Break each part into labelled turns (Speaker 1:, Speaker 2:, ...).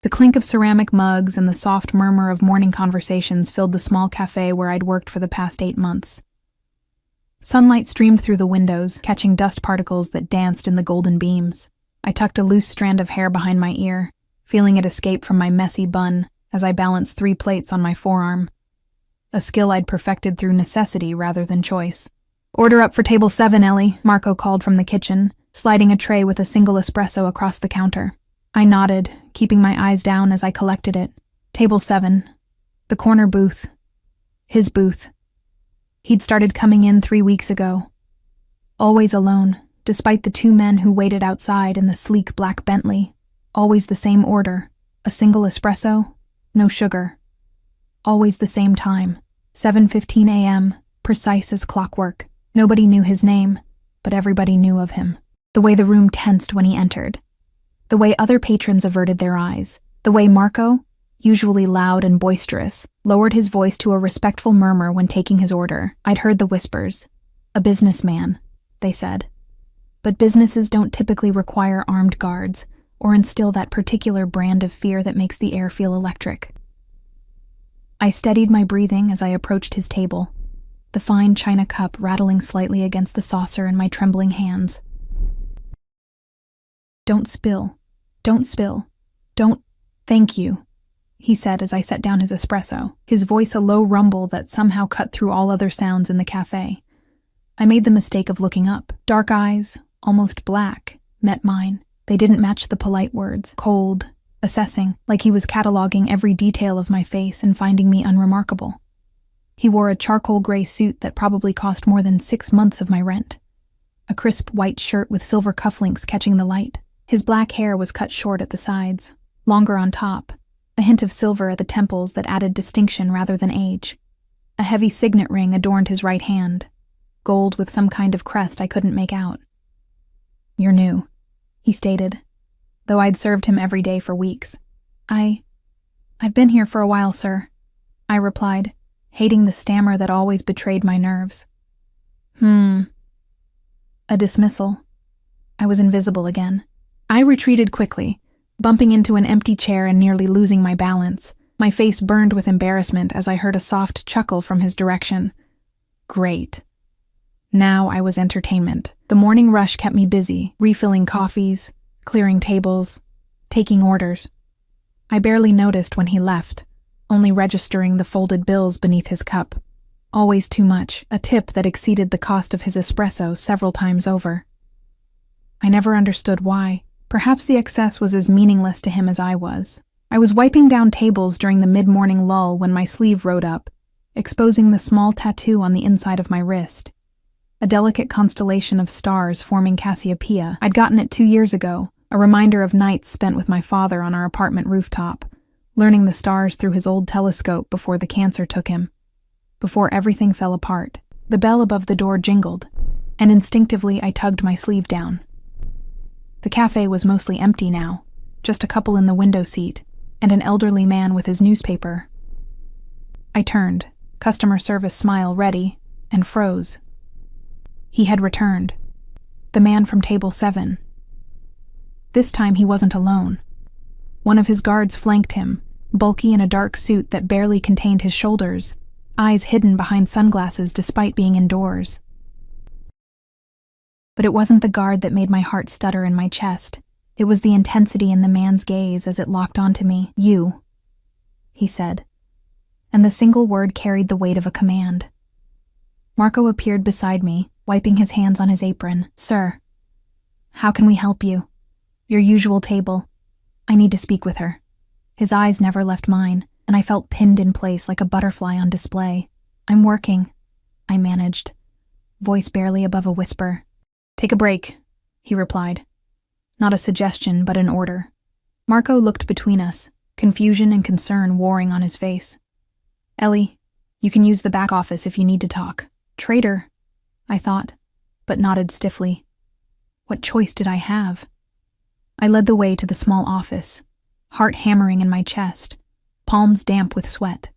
Speaker 1: The clink of ceramic mugs and the soft murmur of morning conversations filled the small cafe where I'd worked for the past 8 months. Sunlight streamed through the windows, catching dust particles that danced in the golden beams. I tucked a loose strand of hair behind my ear, feeling it escape from my messy bun as I balanced 3 plates on my forearm, a skill I'd perfected through necessity rather than choice. "Order up for table 7, Ellie," Marco called from the kitchen, sliding a tray with a single espresso across the counter. I nodded, keeping my eyes down as I collected it. Table 7. The corner booth. His booth. He'd started coming in 3 weeks ago. Always alone, despite the 2 men who waited outside in the sleek black Bentley. Always the same order. A single espresso, no sugar. Always the same time. 7:15 a.m., precise as clockwork. Nobody knew his name, but everybody knew of him. The way the room tensed when he entered. The way other patrons averted their eyes. The way Marco, usually loud and boisterous, lowered his voice to a respectful murmur when taking his order. I'd heard the whispers. "A businessman," they said. But businesses don't typically require armed guards or instill that particular brand of fear that makes the air feel electric. I steadied my breathing as I approached his table, the fine china cup rattling slightly against the saucer in my trembling hands. "Don't spill. Don't spill. Don't. Thank you," he said as I set down his espresso, his voice a low rumble that somehow cut through all other sounds in the cafe. I made the mistake of looking up. Dark eyes, almost black, met mine. They didn't match the polite words. Cold, assessing, like he was cataloging every detail of my face and finding me unremarkable. He wore a charcoal gray suit that probably cost more than 6 months of my rent. A crisp white shirt with silver cufflinks catching the light. His black hair was cut short at the sides, longer on top, a hint of silver at the temples that added distinction rather than age. A heavy signet ring adorned his right hand, gold with some kind of crest I couldn't make out. "You're new," he stated, though I'd served him every day for weeks. I've been here for a while, sir," I replied, hating the stammer that always betrayed my nerves. A dismissal. I was invisible again. I retreated quickly, bumping into an empty chair and nearly losing my balance. My face burned with embarrassment as I heard a soft chuckle from his direction. Great. Now I was entertainment. The morning rush kept me busy, refilling coffees, clearing tables, taking orders. I barely noticed when he left, only registering the folded bills beneath his cup. Always too much, a tip that exceeded the cost of his espresso several times over. I never understood why. Perhaps the excess was as meaningless to him as I was. I was wiping down tables during the mid-morning lull when my sleeve rode up, exposing the small tattoo on the inside of my wrist. A delicate constellation of stars forming Cassiopeia. I'd gotten it 2 years ago, a reminder of nights spent with my father on our apartment rooftop, learning the stars through his old telescope before the cancer took him. Before everything fell apart, the bell above the door jingled, and instinctively I tugged my sleeve down. The cafe was mostly empty now, just a couple in the window seat, and an elderly man with his newspaper. I turned, customer service smile ready, and froze. He had returned. The man from table 7. This time he wasn't alone. One of his guards flanked him, bulky in a dark suit that barely contained his shoulders, eyes hidden behind sunglasses despite being indoors. But it wasn't the guard that made my heart stutter in my chest. It was the intensity in the man's gaze as it locked onto me. "You," he said, and the single word carried the weight of a command. Marco appeared beside me, wiping his hands on his apron. "Sir, how can we help you?" "Your usual table. I need to speak with her." His eyes never left mine, and I felt pinned in place like a butterfly on display. "I'm working," I managed, voice barely above a whisper. "Take a break," he replied. Not a suggestion, but an order. Marco looked between us, confusion and concern warring on his face. "Ellie, you can use the back office if you need to talk." Traitor, I thought, but nodded stiffly. What choice did I have? I led the way to the small office, heart hammering in my chest, palms damp with sweat.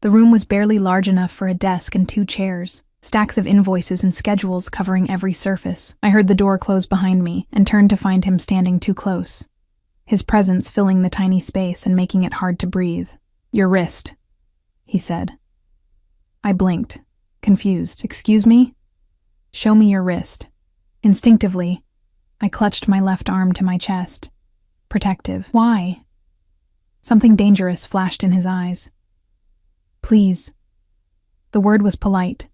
Speaker 1: The room was barely large enough for a desk and 2 chairs, stacks of invoices and schedules covering every surface. I heard the door close behind me and turned to find him standing too close. his presence filling the tiny space and making it hard to breathe. "Your wrist," he said. I blinked, confused. "Excuse me?" "Show me your wrist." Instinctively, I clutched my left arm to my chest. Protective. "Why?" Something dangerous flashed in his eyes. "Please." The word was polite,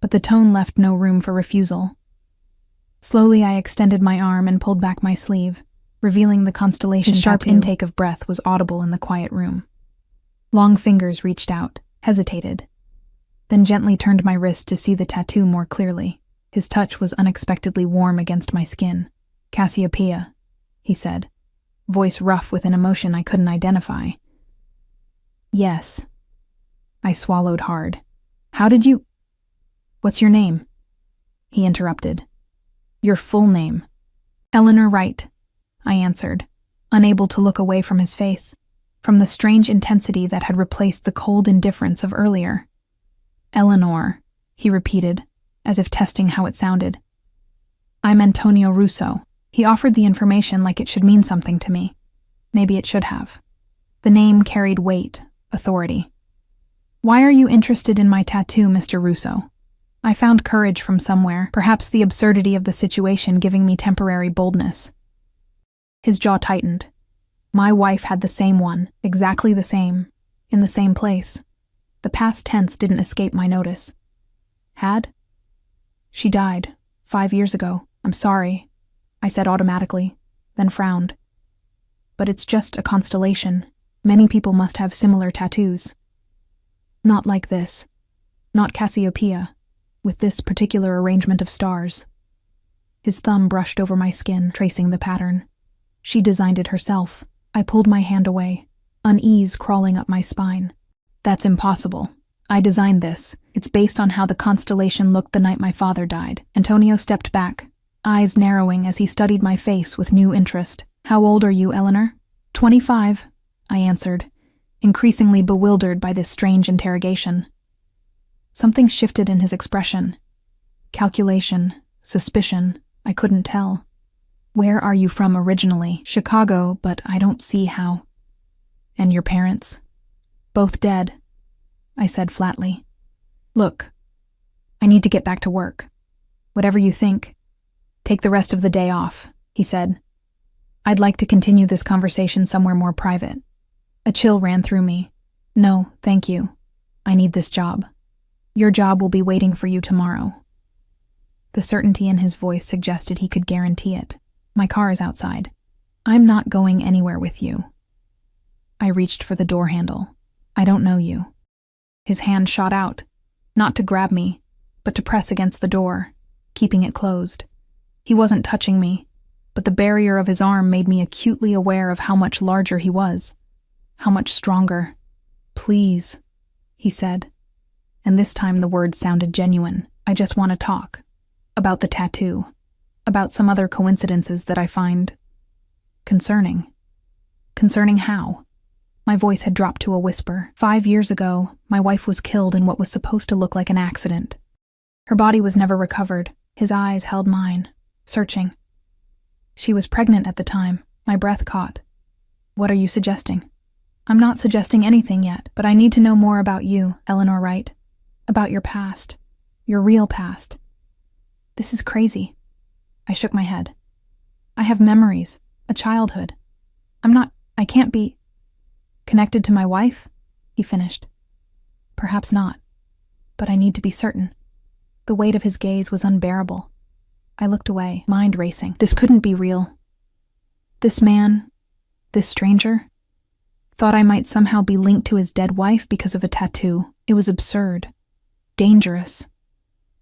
Speaker 1: but the tone left no room for refusal. Slowly I extended my arm and pulled back my sleeve, revealing the constellation. His sharp intake of breath was audible in the quiet room. Long fingers reached out, hesitated, then gently turned my wrist to see the tattoo more clearly. His touch was unexpectedly warm against my skin. "Cassiopeia," he said, voice rough with an emotion I couldn't identify. "Yes." I swallowed hard. "How did you—" "What's your name?" He interrupted. "Your full name." "Eleanor Wright," I answered, unable to look away from his face, from the strange intensity that had replaced the cold indifference of earlier. "Eleanor," he repeated, as if testing how it sounded. "I'm Antonio Russo." He offered the information like it should mean something to me. Maybe it should have. The name carried weight, authority. "Why are you interested in my tattoo, Mr. Russo?" I found courage from somewhere, perhaps the absurdity of the situation giving me temporary boldness. His jaw tightened. My wife had the same one, exactly the same, in the same place. The past tense didn't escape my notice. "Had?" "She died, 5 years ago. I'm sorry," I said automatically, then frowned. "But it's just a constellation. Many people must have similar tattoos." "Not like this. Not Cassiopeia, with this particular arrangement of stars." His thumb brushed over my skin, tracing the pattern. "She designed it herself." I pulled my hand away, unease crawling up my spine. "That's impossible. I designed this. It's based on how the constellation looked the night my father died." Antonio stepped back, eyes narrowing as he studied my face with new interest. "How old are you, Eleanor?" 25, I answered, increasingly bewildered by this strange interrogation. Something shifted in his expression. Calculation, suspicion, I couldn't tell. "Where are you from originally?" "Chicago, but I don't see how." "And your parents?" "Both dead," I said flatly. "Look, I need to get back to work. Whatever you think, take the rest of the day off," he said. "I'd like to continue this conversation somewhere more private." A chill ran through me. "No, thank you. I need this job. Your job will be waiting for you tomorrow." The certainty in his voice suggested he could guarantee it. "My car is outside. I'm not going anywhere with you." I reached for the door handle. "I don't know you." His hand shot out, not to grab me, but to press against the door, keeping it closed. He wasn't touching me, but the barrier of his arm made me acutely aware of how much larger he was, how much stronger. "Please," he said, and this time the words sounded genuine. "I just want to talk. About the tattoo. About some other coincidences that I find concerning." "Concerning how?" My voice had dropped to a whisper. 5 years ago, my wife was killed in what was supposed to look like an accident. Her body was never recovered. His eyes held mine, searching. "She was pregnant at the time." My breath caught. "What are you suggesting?" "I'm not suggesting anything yet, but I need to know more about you, Eleanor Wright. About your past. Your real past." "This is crazy." I shook my head. "I have memories, a childhood. I can't be—" "Connected to my wife?" he finished. "Perhaps not, but I need to be certain." The weight of his gaze was unbearable. I looked away, mind racing. This couldn't be real. This man, this stranger, thought I might somehow be linked to his dead wife because of a tattoo. It was absurd, dangerous.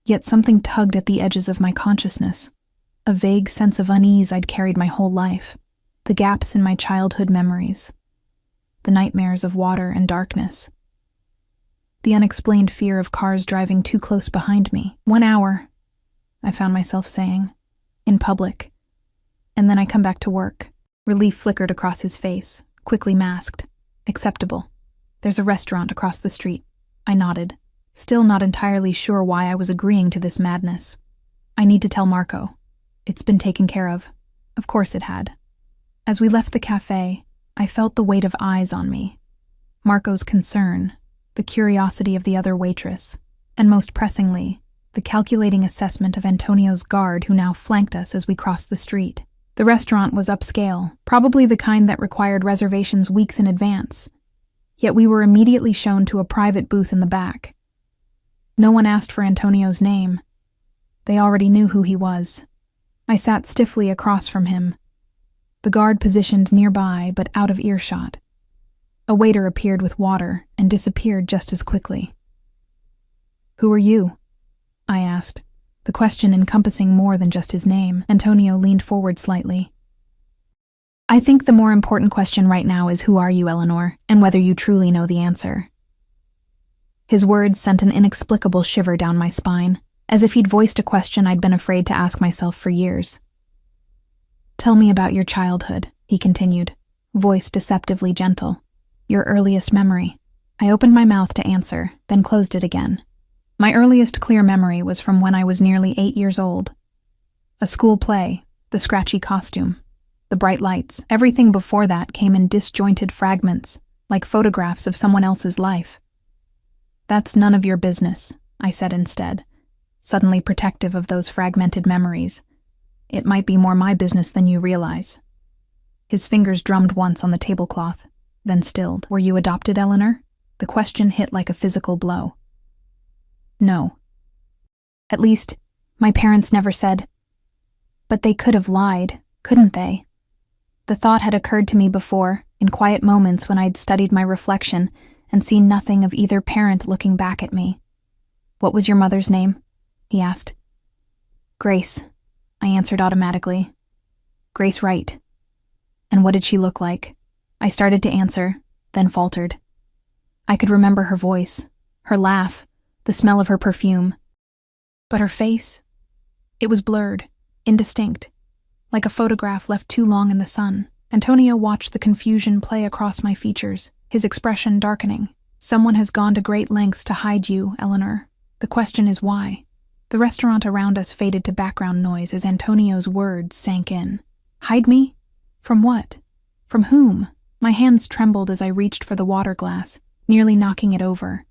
Speaker 1: Yet something tugged at the edges of my consciousness. A vague sense of unease I'd carried my whole life. The gaps in my childhood memories. The nightmares of water and darkness. The unexplained fear of cars driving too close behind me. 1 hour, I found myself saying, in public. And then I come back to work. Relief flickered across his face, quickly masked. Acceptable. There's a restaurant across the street. I nodded, still not entirely sure why I was agreeing to this madness. I need to tell Marco. It's been taken care of. Of course it had. As we left the cafe, I felt the weight of eyes on me. Marco's concern, the curiosity of the other waitress, and most pressingly, the calculating assessment of Antonio's guard who now flanked us as we crossed the street. The restaurant was upscale, probably the kind that required reservations weeks in advance. Yet we were immediately shown to a private booth in the back. No one asked for Antonio's name. They already knew who he was. I sat stiffly across from him, the guard positioned nearby but out of earshot. A waiter appeared with water and disappeared just as quickly. "Who are you?" I asked, the question encompassing more than just his name. Antonio leaned forward slightly. "I think the more important question right now is who are you, Eleanor, and whether you truly know the answer." His words sent an inexplicable shiver down my spine, as if he'd voiced a question I'd been afraid to ask myself for years. "Tell me about your childhood," he continued, voice deceptively gentle. "Your earliest memory." I opened my mouth to answer, then closed it again. My earliest clear memory was from when I was nearly 8 years old. A school play, the scratchy costume, the bright lights, everything before that came in disjointed fragments, like photographs of someone else's life. "That's none of your business," I said instead, suddenly protective of those fragmented memories. "It might be more my business than you realize." His fingers drummed once on the tablecloth, then stilled. "Were you adopted, Eleanor?" The question hit like a physical blow. "No. At least, my parents never said. But they could have lied, couldn't they?" The thought had occurred to me before, in quiet moments when I'd studied my reflection and seen nothing of either parent looking back at me. "What was your mother's name?" he asked. "Grace," I answered automatically. "Grace Wright." "And what did she look like?" I started to answer, then faltered. I could remember her voice, her laugh, the smell of her perfume. But her face? It was blurred, indistinct, like a photograph left too long in the sun. Antonio watched the confusion play across my features, his expression darkening. "Someone has gone to great lengths to hide you, Eleanor. The question is why?" The restaurant around us faded to background noise as Antonio's words sank in. "Hide me? From what? From whom?" My hands trembled as I reached for the water glass, nearly knocking it over.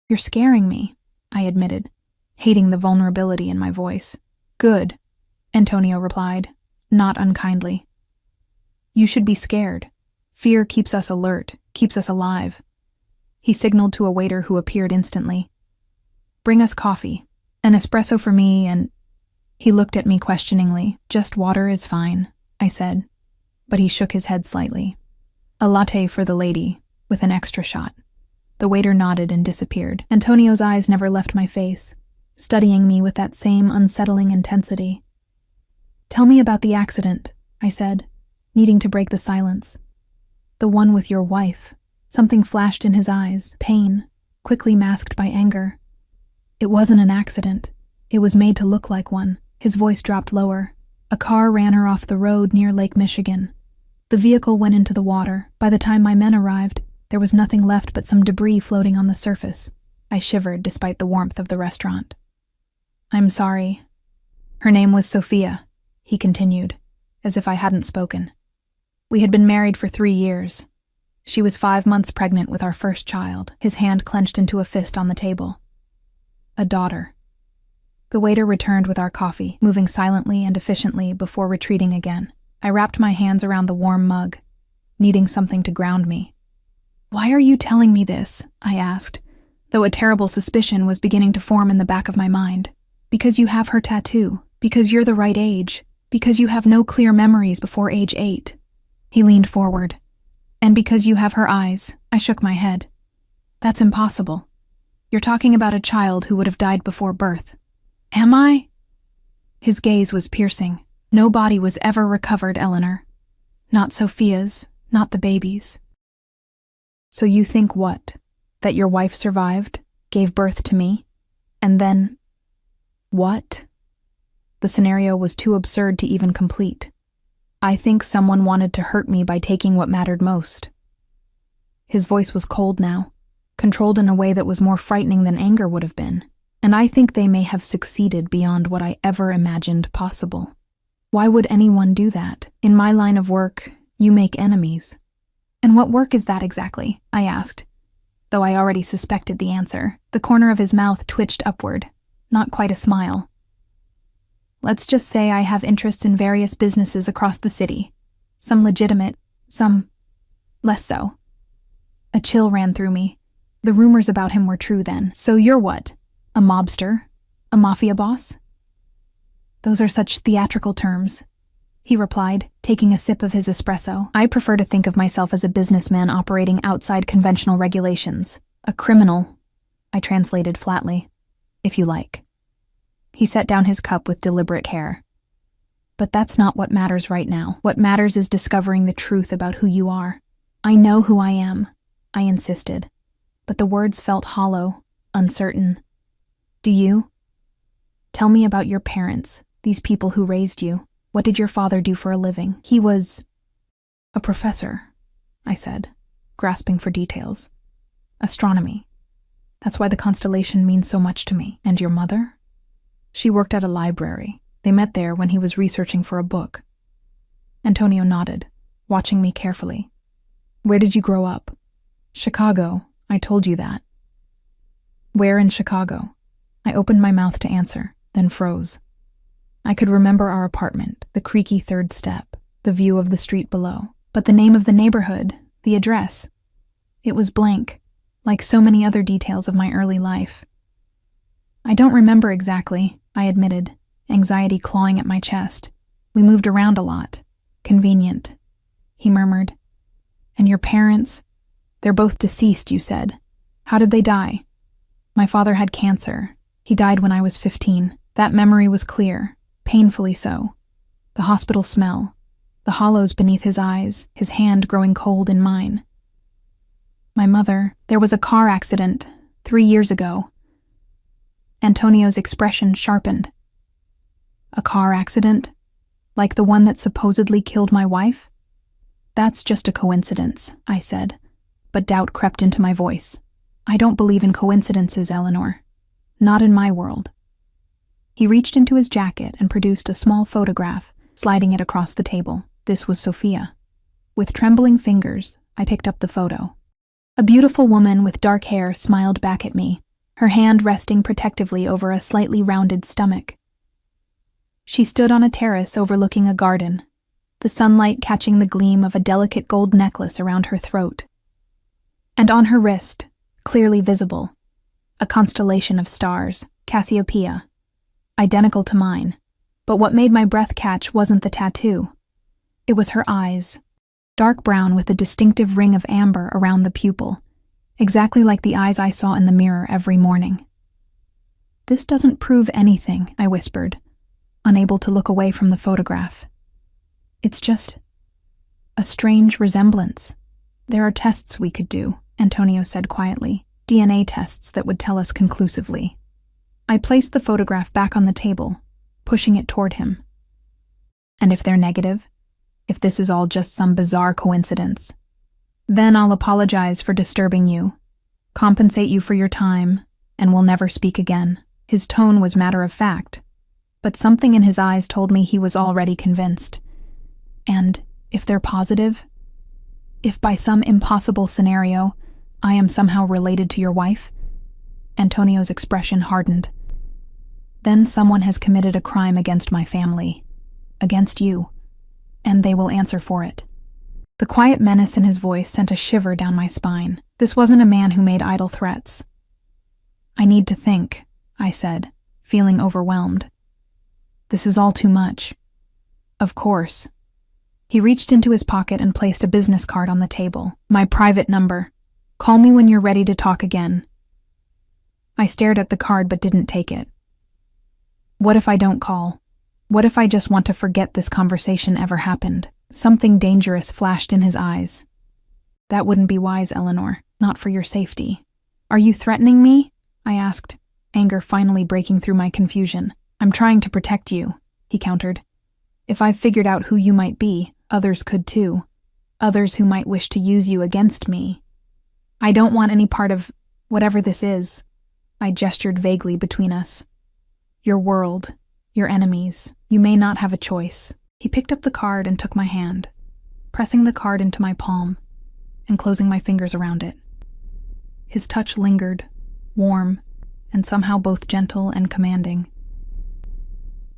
Speaker 1: "You're scaring me," I admitted, hating the vulnerability in my voice. "Good," Antonio replied, not unkindly. "You should be scared. Fear keeps us alert, keeps us alive." He signaled to a waiter who appeared instantly. "Bring us coffee. An espresso for me and—" He looked at me questioningly. "Just water is fine," I said, but he shook his head slightly. "A latte for the lady, with an extra shot." The waiter nodded and disappeared. Antonio's eyes never left my face, studying me with that same unsettling intensity. "Tell me about the accident," I said, needing to break the silence. "The one with your wife." Something flashed in his eyes, pain, quickly masked by anger. "It wasn't an accident. It was made to look like one." His voice dropped lower. "A car ran her off the road near Lake Michigan. The vehicle went into the water. By the time my men arrived, there was nothing left but some debris floating on the surface." I shivered despite the warmth of the restaurant. "I'm sorry." "Her name was Sophia," he continued, as if I hadn't spoken. "We had been married for 3 years. She was 5 months pregnant with our first child." His hand clenched into a fist on the table. "A daughter." The waiter returned with our coffee, moving silently and efficiently before retreating again. I wrapped my hands around the warm mug, needing something to ground me. "Why are you telling me this?" I asked, though a terrible suspicion was beginning to form in the back of my mind. "Because you have her tattoo, because you're the right age, because you have no clear memories before age 8. He leaned forward. "And because you have her eyes." I shook my head. "That's impossible. You're talking about a child who would have died before birth." "Am I?" His gaze was piercing. "No body was ever recovered, Eleanor. Not Sophia's, not the baby's." "So you think what? That your wife survived, gave birth to me, and then—" "What?" The scenario was too absurd to even complete. "I think someone wanted to hurt me by taking what mattered most." His voice was cold now, controlled in a way that was more frightening than anger would have been, and I think they may have succeeded beyond what I ever imagined possible. Why would anyone do that? In my line of work, You make enemies. And what work is that exactly? I asked, though I already suspected the answer. The corner of his mouth twitched upward, not quite a smile. Let's just say I have interests in various businesses across the city. Some legitimate, some less so. A chill ran through me. The rumors about him were true then. So you're what? A mobster? A mafia boss? Those are such theatrical terms, he replied, taking a sip of his espresso. I prefer to think of myself as a businessman operating outside conventional regulations. A criminal, I translated flatly, if you like. He set down his cup with deliberate care. But that's not what matters right now. What matters is discovering the truth about who you are. I know who I am, I insisted, but the words felt hollow, uncertain. Do you? Tell me about your parents, these people who raised you. What did your father do for a living? He was a professor, I said, grasping for details. Astronomy. That's why the constellation means so much to me. And your mother? She worked at a library. They met there when he was researching for a book. Antonio nodded, watching me carefully. Where did you grow up? Chicago. I told you that. Where in Chicago? I opened my mouth to answer, then froze. I could remember our apartment, the creaky third step, the view of the street below. But the name of the neighborhood, the address, it was blank, like so many other details of my early life. I don't remember exactly, I admitted, anxiety clawing at my chest. We moved around a lot. Convenient, he murmured. And your parents? They're both deceased, you said. How did they die? My father had cancer. He died when I was 15. That memory was clear, painfully so. The hospital smell, the hollows beneath his eyes, his hand growing cold in mine. My mother, there was a car accident 3 years ago. Antonio's expression sharpened. A car accident? Like the one that supposedly killed my wife? That's just a coincidence, I said, but doubt crept into my voice. I don't believe in coincidences, Eleanor. Not in my world. He reached into his jacket and produced a small photograph, sliding it across the table. This was Sophia. With trembling fingers, I picked up the photo. A beautiful woman with dark hair smiled back at me, her hand resting protectively over a slightly rounded stomach. She stood on a terrace overlooking a garden, the sunlight catching the gleam of a delicate gold necklace around her throat. And on her wrist, clearly visible, a constellation of stars, Cassiopeia, identical to mine. But what made my breath catch wasn't the tattoo. It was her eyes, dark brown with a distinctive ring of amber around the pupil, exactly like the eyes I saw in the mirror every morning. This doesn't prove anything, I whispered, unable to look away from the photograph. It's just a strange resemblance. There are tests we could do, Antonio said quietly, DNA tests that would tell us conclusively. I placed the photograph back on the table, pushing it toward him. And if they're negative? If this is all just some bizarre coincidence? Then I'll apologize for disturbing you, compensate you for your time, and we'll never speak again. His tone was matter of fact, but something in his eyes told me he was already convinced. And if they're positive, if by some impossible scenario I am somehow related to your wife, Antonio's expression hardened. Then someone has committed a crime against my family, against you, and they will answer for it. The quiet menace in his voice sent a shiver down my spine. This wasn't a man who made idle threats. I need to think, I said, feeling overwhelmed. This is all too much. Of course. He reached into his pocket and placed a business card on the table. My private number. Call me when you're ready to talk again. I stared at the card but didn't take it. What if I don't call? What if I just want to forget this conversation ever happened? Something dangerous flashed in his eyes. That wouldn't be wise, Eleanor. Not for your safety. Are you threatening me? I asked, anger finally breaking through my confusion. I'm trying to protect you, he countered. If I've figured out who you might be, others could too. Others who might wish to use you against me. I don't want any part of whatever this is. I gestured vaguely between us. Your world, your enemies. You may not have a choice. He picked up the card and took my hand. pressing the card into my palm and closing my fingers around it. His touch lingered, warm, and somehow both gentle and commanding.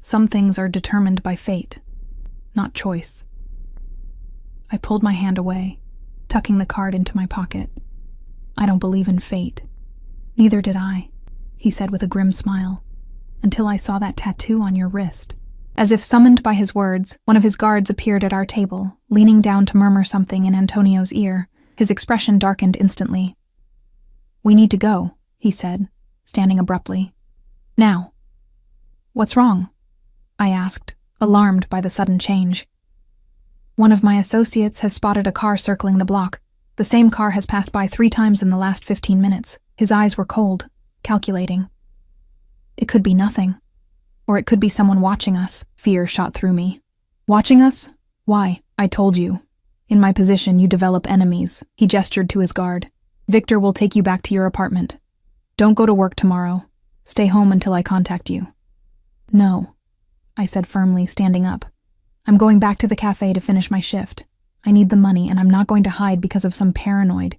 Speaker 1: Some things are determined by fate, not choice. I pulled my hand away, tucking the card into my pocket. I don't believe in fate. Neither did I, he said with a grim smile, until I saw that tattoo on your wrist. As if summoned by his words, one of his guards appeared at our table, leaning down to murmur something in Antonio's ear. His expression darkened instantly. "We need to go," he said, standing abruptly. "Now." "What's wrong?" I asked, alarmed by the sudden change. "One of my associates has spotted a car circling the block. The same car has passed by 3 times in the last 15 minutes. His eyes were cold, calculating. It could be nothing. Or it could be someone watching us. Fear shot through me. Watching us? Why? I told you. In my position, you develop enemies. He gestured to his guard. Victor will take you back to your apartment. Don't go to work tomorrow. Stay home until I contact you. No, I said firmly, standing up. I'm going back to the cafe to finish my shift. I need the money, and I'm not going to hide because of some paranoid.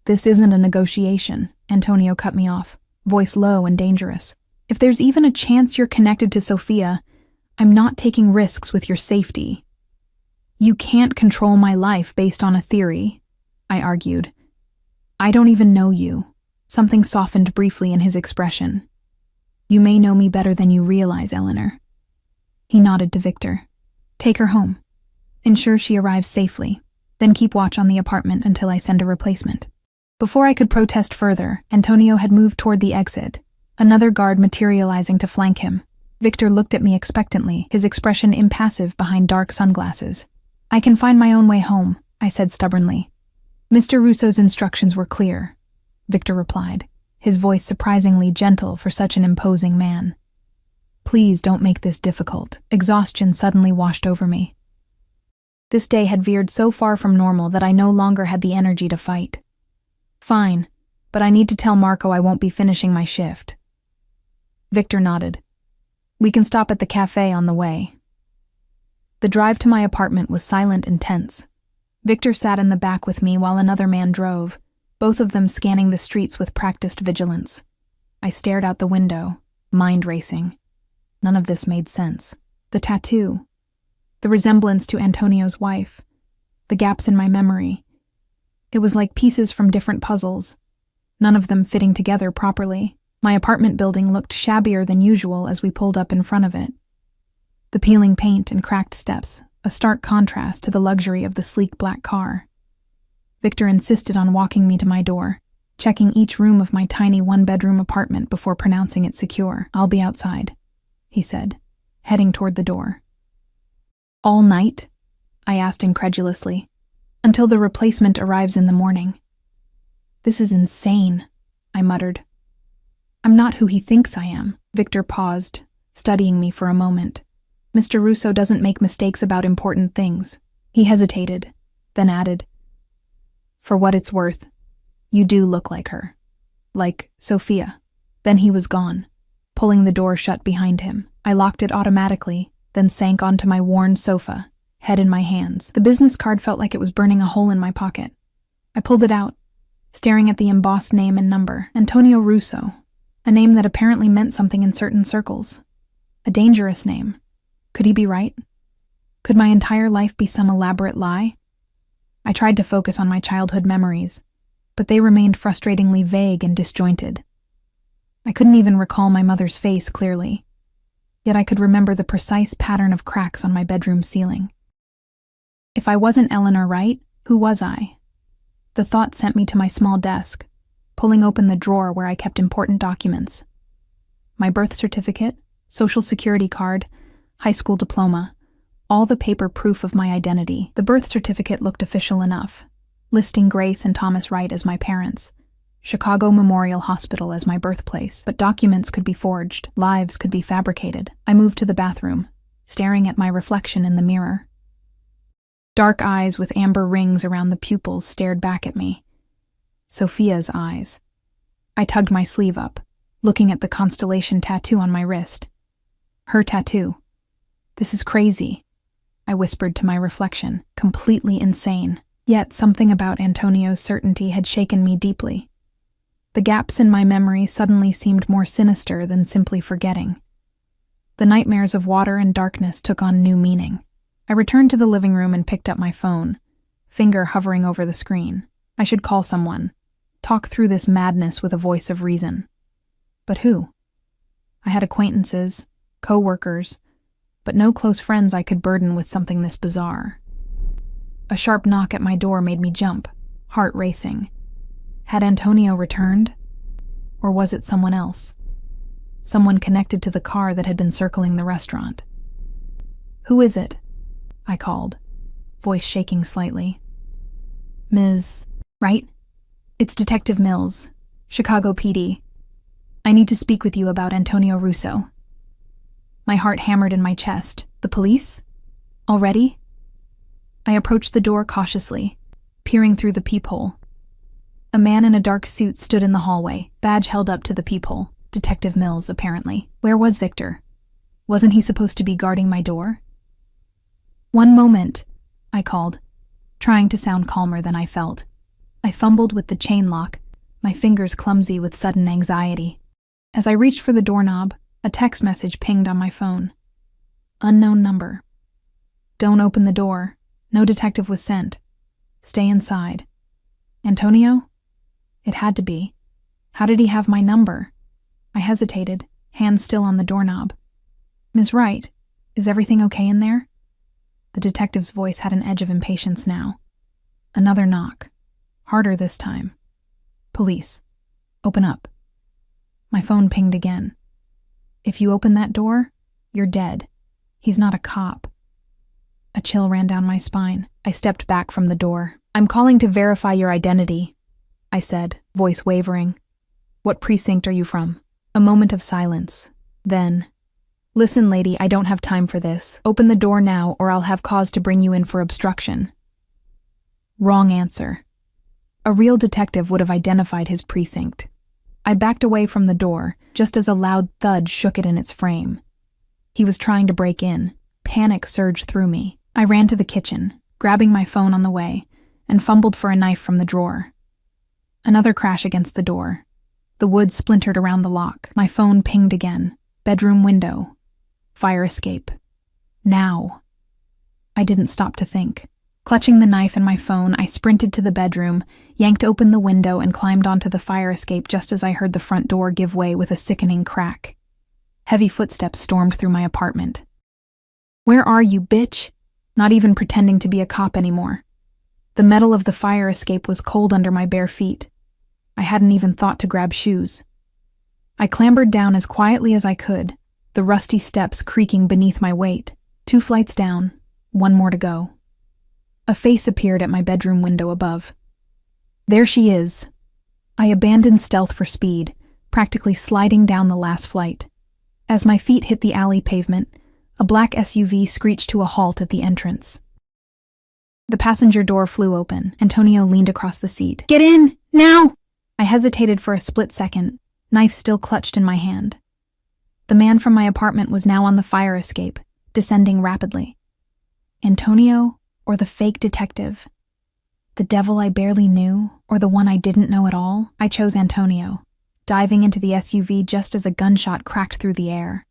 Speaker 1: This isn't a negotiation, Antonio cut me off, voice low and dangerous. If there's even a chance you're connected to Sophia, I'm not taking risks with your safety. You can't control my life based on a theory, I argued. I don't even know you. Something softened briefly in his expression. You may know me better than you realize, Eleanor. He nodded to Victor. Take her home. Ensure she arrives safely. Then keep watch on the apartment until I send a replacement. Before I could protest further, Antonio had moved toward the exit, another guard materializing to flank him. Victor looked at me expectantly, his expression impassive behind dark sunglasses. I can find my own way home, I said stubbornly. Mr. Russo's instructions were clear, Victor replied, his voice surprisingly gentle for such an imposing man. Please don't make this difficult. Exhaustion suddenly washed over me. This day had veered so far from normal that I no longer had the energy to fight. Fine, but I need to tell Marco I won't be finishing my shift. Victor nodded. We can stop at the cafe on the way. The drive to my apartment was silent and tense. Victor sat in the back with me while another man drove, both of them scanning the streets with practiced vigilance. I stared out the window, mind racing. None of this made sense. The tattoo, the resemblance to Antonio's wife, the gaps in my memory. It was like pieces from different puzzles, none of them fitting together properly. My apartment building looked shabbier than usual as we pulled up in front of it. The peeling paint and cracked steps, a stark contrast to the luxury of the sleek black car. Victor insisted on walking me to my door, checking each room of my tiny one-bedroom apartment before pronouncing it secure. I'll be outside, he said, heading toward the door. All night? I asked incredulously. Until the replacement arrives in the morning. This is insane, I muttered. I'm not who he thinks I am. Victor paused, studying me for a moment. Mr. Russo doesn't make mistakes about important things. He hesitated, then added, For what it's worth, you do look like her. Like Sophia. Then he was gone, pulling the door shut behind him. I locked it automatically, then sank onto my worn sofa, head in my hands. The business card felt like it was burning a hole in my pocket. I pulled it out, staring at the embossed name and number. Antonio Russo, a name that apparently meant something in certain circles. A dangerous name. Could he be right? Could my entire life be some elaborate lie? I tried to focus on my childhood memories, but they remained frustratingly vague and disjointed. I couldn't even recall my mother's face clearly, yet I could remember the precise pattern of cracks on my bedroom ceiling. If I wasn't Eleanor Wright, who was I? The thought sent me to my small desk, pulling open the drawer where I kept important documents. My birth certificate, social security card, high school diploma, all the paper proof of my identity. The birth certificate looked official enough, listing Grace and Thomas Wright as my parents, Chicago Memorial Hospital as my birthplace, but documents could be forged, lives could be fabricated. I moved to the bathroom, staring at my reflection in the mirror. Dark eyes with amber rings around the pupils stared back at me. Sophia's eyes. I tugged my sleeve up, looking at the constellation tattoo on my wrist. Her tattoo. This is crazy. I whispered to my reflection, completely insane. Yet something about Antonio's certainty had shaken me deeply. The gaps in my memory suddenly seemed more sinister than simply forgetting. The nightmares of water and darkness took on new meaning. I returned to the living room and picked up my phone, finger hovering over the screen. I should call someone, talk through this madness with a voice of reason. But who? I had acquaintances, co-workers, but no close friends I could burden with something this bizarre. A sharp knock at my door made me jump, heart racing. Had Antonio returned? Or was it someone else? Someone connected to the car that had been circling the restaurant. "Who is it?" I called, voice shaking slightly. "Ms. Right? It's Detective Mills, Chicago PD. I need to speak with you about Antonio Russo." My heart hammered in my chest. The police? Already? I approached the door cautiously, peering through the peephole. A man in a dark suit stood in the hallway, badge held up to the peephole. Detective Mills, apparently. Where was Victor? Wasn't he supposed to be guarding my door? "One moment," I called, trying to sound calmer than I felt. I fumbled with the chain lock, my fingers clumsy with sudden anxiety. As I reached for the doorknob, a text message pinged on my phone. Unknown number. "Don't open the door. No detective was sent. Stay inside." Antonio? It had to be. How did he have my number? I hesitated, hand still on the doorknob. "Ms. Wright, is everything okay in there?" The detective's voice had an edge of impatience now. Another knock. Harder this time. "Police. Open up." My phone pinged again. "If you open that door, you're dead. He's not a cop." A chill ran down my spine. I stepped back from the door. "I'm calling to verify your identity," I said, voice wavering. "What precinct are you from?" A moment of silence. Then, "Listen, lady, I don't have time for this. Open the door now or I'll have cause to bring you in for obstruction." Wrong answer. A real detective would have identified his precinct. I backed away from the door, just as a loud thud shook it in its frame. He was trying to break in. Panic surged through me. I ran to the kitchen, grabbing my phone on the way, and fumbled for a knife from the drawer. Another crash against the door. The wood splintered around the lock. My phone pinged again. Bedroom window. Fire escape. Now. I didn't stop to think. Clutching the knife and my phone, I sprinted to the bedroom, yanked open the window, and climbed onto the fire escape just as I heard the front door give way with a sickening crack. Heavy footsteps stormed through my apartment. "Where are you, bitch?" Not even pretending to be a cop anymore. The metal of the fire escape was cold under my bare feet. I hadn't even thought to grab shoes. I clambered down as quietly as I could, the rusty steps creaking beneath my weight. 2 flights down, 1 more to go. A face appeared at my bedroom window above. There she is. I abandoned stealth for speed, practically sliding down the last flight. As my feet hit the alley pavement, a black SUV screeched to a halt at the entrance. The passenger door flew open. Antonio leaned across the seat. "Get in! Now!" I hesitated for a split second, knife still clutched in my hand. The man from my apartment was now on the fire escape, descending rapidly. Antonio, or the fake detective? The devil I barely knew, or the one I didn't know at all? I chose Antonio, diving into the SUV just as a gunshot cracked through the air.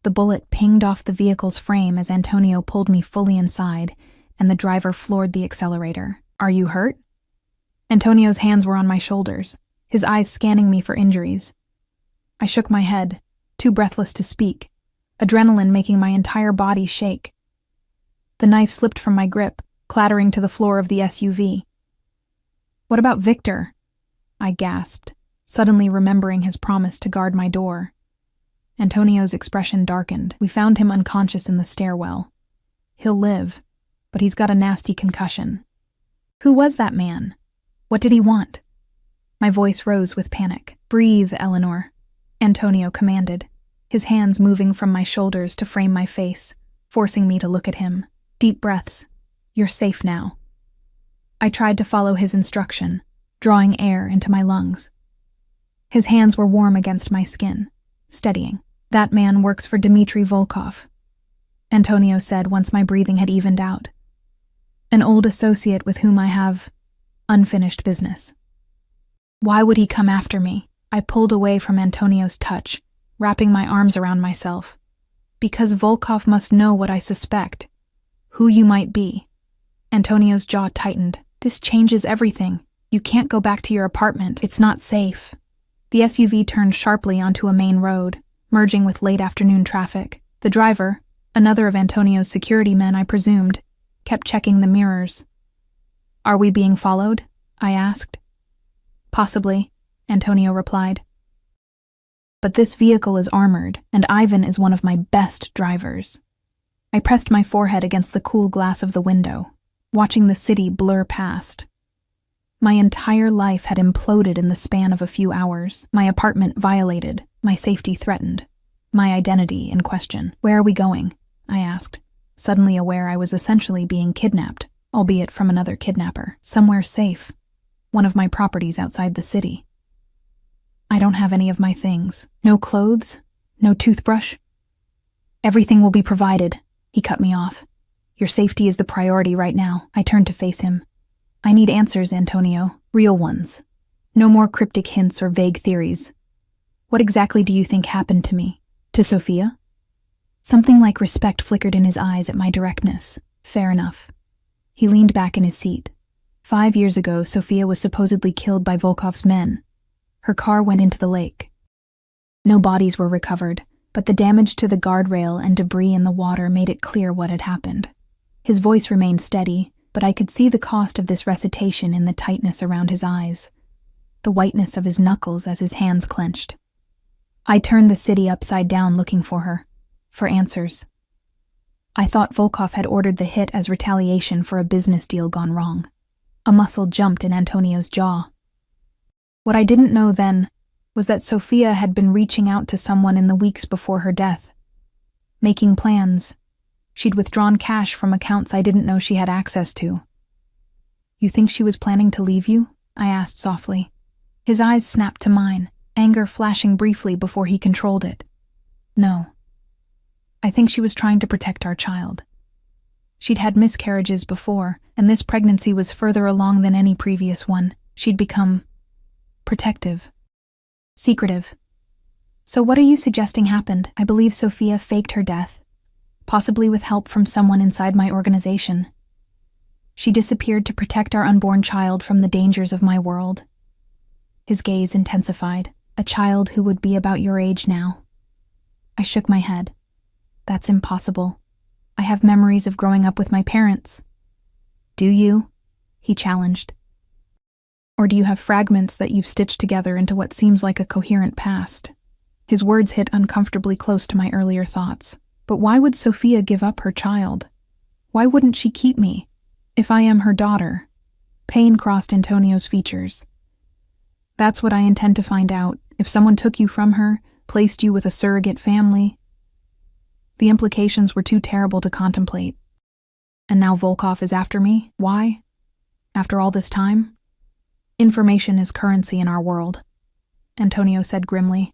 Speaker 1: The bullet pinged off the vehicle's frame as Antonio pulled me fully inside, and the driver floored the accelerator. "Are you hurt?" Antonio's hands were on my shoulders, his eyes scanning me for injuries. I shook my head, too breathless to speak, adrenaline making my entire body shake. The knife slipped from my grip, clattering to the floor of the SUV. "What about Victor?" I gasped, suddenly remembering his promise to guard my door. Antonio's expression darkened. "We found him unconscious in the stairwell. He'll live, but he's got a nasty concussion." "Who was that man? What did he want?" My voice rose with panic. "Breathe, Eleanor," Antonio commanded, his hands moving from my shoulders to frame my face, forcing me to look at him. "Deep breaths. You're safe now." I tried to follow his instruction, drawing air into my lungs. His hands were warm against my skin, steadying. "That man works for Dmitry Volkov." Antonio said once my breathing had evened out. An old associate with whom I have unfinished business. Why would he come after me? I pulled away from Antonio's touch, wrapping my arms around myself. Because Volkov must know what I suspect. Who you might be. Antonio's jaw tightened. This changes everything. You can't go back to your apartment. It's not safe. The SUV turned sharply onto a main road, merging with late afternoon traffic. The driver, another of Antonio's security men I presumed, kept checking the mirrors. Are we being followed? I asked. Possibly, Antonio replied. But this vehicle is armored, and Ivan is one of my best drivers. I pressed my forehead against the cool glass of the window, watching the city blur past. My entire life had imploded in the span of a few hours, my apartment violated, my safety threatened, my identity in question. Where are we going? I asked, suddenly aware I was essentially being kidnapped, albeit from another kidnapper, somewhere safe, one of my properties outside the city. I don't have any of my things. No clothes, no toothbrush. Everything will be provided, he cut me off. Your safety is the priority right now. I turned to face him. I need answers, Antonio, real ones. No more cryptic hints or vague theories. What exactly do you think happened to me? To Sophia? Something like respect flickered in his eyes at my directness. Fair enough. He leaned back in his seat. 5 years ago, Sophia was supposedly killed by Volkov's men. Her car went into the lake. No bodies were recovered, but the damage to the guardrail and debris in the water made it clear what had happened. His voice remained steady, but I could see the cost of this recitation in the tightness around his eyes, the whiteness of his knuckles as his hands clenched. I turned the city upside down looking for her, for answers. I thought Volkov had ordered the hit as retaliation for a business deal gone wrong. A muscle jumped in Antonio's jaw. What I didn't know then was that Sophia had been reaching out to someone in the weeks before her death, making plans. She'd withdrawn cash from accounts I didn't know she had access to. You think she was planning to leave you? I asked softly. His eyes snapped to mine, anger flashing briefly before he controlled it. No. I think she was trying to protect our child. She'd had miscarriages before, and this pregnancy was further along than any previous one. She'd become protective. Secretive. So what are you suggesting happened? I believe Sophia faked her death, possibly with help from someone inside my organization. She disappeared to protect our unborn child from the dangers of my world. His gaze intensified. A child who would be about your age now. I shook my head. That's impossible. I have memories of growing up with my parents. Do you? He challenged. Or do you have fragments that you've stitched together into what seems like a coherent past? His words hit uncomfortably close to my earlier thoughts. But why would Sophia give up her child? Why wouldn't she keep me? If I am her daughter. Pain crossed Antonio's features. That's what I intend to find out. If someone took you from her, placed you with a surrogate family. The implications were too terrible to contemplate. And now Volkov is after me? Why? After all this time? Information is currency in our world, Antonio said grimly.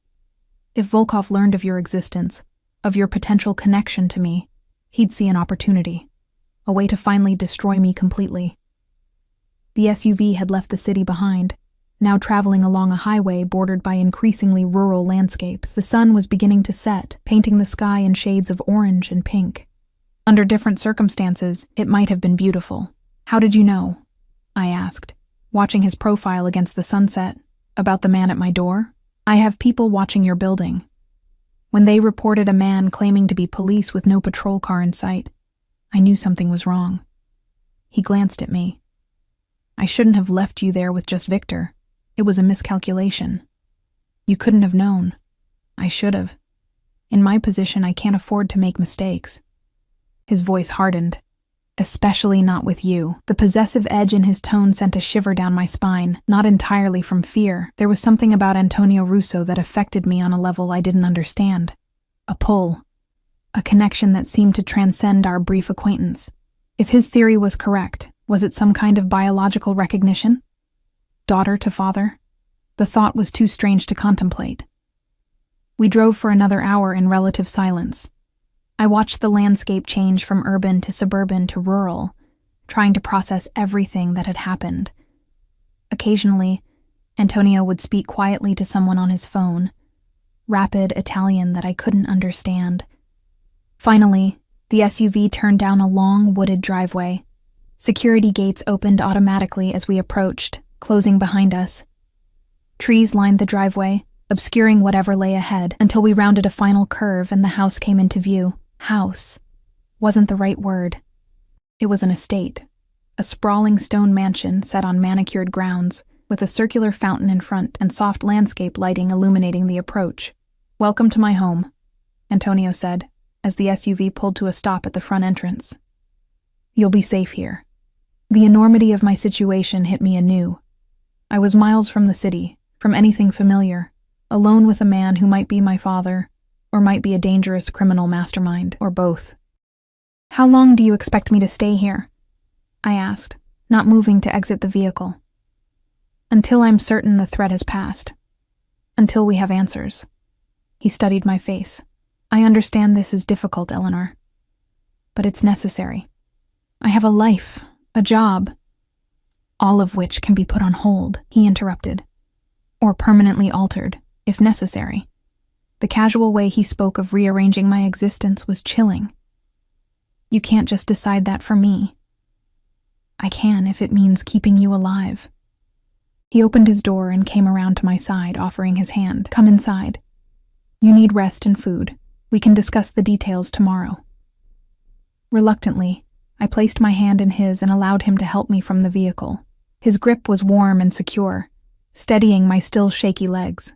Speaker 1: If Volkov learned of your existence, of your potential connection to me, he'd see an opportunity, a way to finally destroy me completely. The SUV had left the city behind, now traveling along a highway bordered by increasingly rural landscapes. The sun was beginning to set, painting the sky in shades of orange and pink. Under different circumstances, it might have been beautiful. How did you know? I asked, watching his profile against the sunset. About the man at my door? I have people watching your building. When they reported a man claiming to be police with no patrol car in sight, I knew something was wrong. He glanced at me. I shouldn't have left you there with just Victor. It was a miscalculation. You couldn't have known. I should have. In my position, I can't afford to make mistakes. His voice hardened. Especially not with you. The possessive edge in his tone sent a shiver down my spine, not entirely from fear. There was something about Antonio Russo that affected me on a level I didn't understand. A pull. A connection that seemed to transcend our brief acquaintance. If his theory was correct, was it some kind of biological recognition? Daughter to father? The thought was too strange to contemplate. We drove for another hour in relative silence. I watched the landscape change from urban to suburban to rural, trying to process everything that had happened. Occasionally, Antonio would speak quietly to someone on his phone, rapid Italian that I couldn't understand. Finally, the SUV turned down a long, wooded driveway. Security gates opened automatically as we approached, closing behind us. Trees lined the driveway, obscuring whatever lay ahead, until we rounded a final curve and the house came into view. House wasn't the right word. It was an estate, a sprawling stone mansion set on manicured grounds, with a circular fountain in front and soft landscape lighting illuminating the approach. "Welcome to my home," Antonio said, as the SUV pulled to a stop at the front entrance. "You'll be safe here." The enormity of my situation hit me anew. I was miles from the city, from anything familiar, alone with a man who might be my father, or might be a dangerous criminal mastermind, or both. "How long do you expect me to stay here?" I asked, not moving to exit the vehicle. "Until I'm certain the threat has passed. Until we have answers." He studied my face. "I understand this is difficult, Eleanor. But it's necessary. I have a life, a job." "All of which can be put on hold," he interrupted. "Or permanently altered, if necessary." The casual way he spoke of rearranging my existence was chilling. "You can't just decide that for me." "I can if it means keeping you alive." He opened his door and came around to my side, offering his hand. "Come inside. You need rest and food. We can discuss the details tomorrow." Reluctantly, I placed my hand in his and allowed him to help me from the vehicle. His grip was warm and secure, steadying my still shaky legs.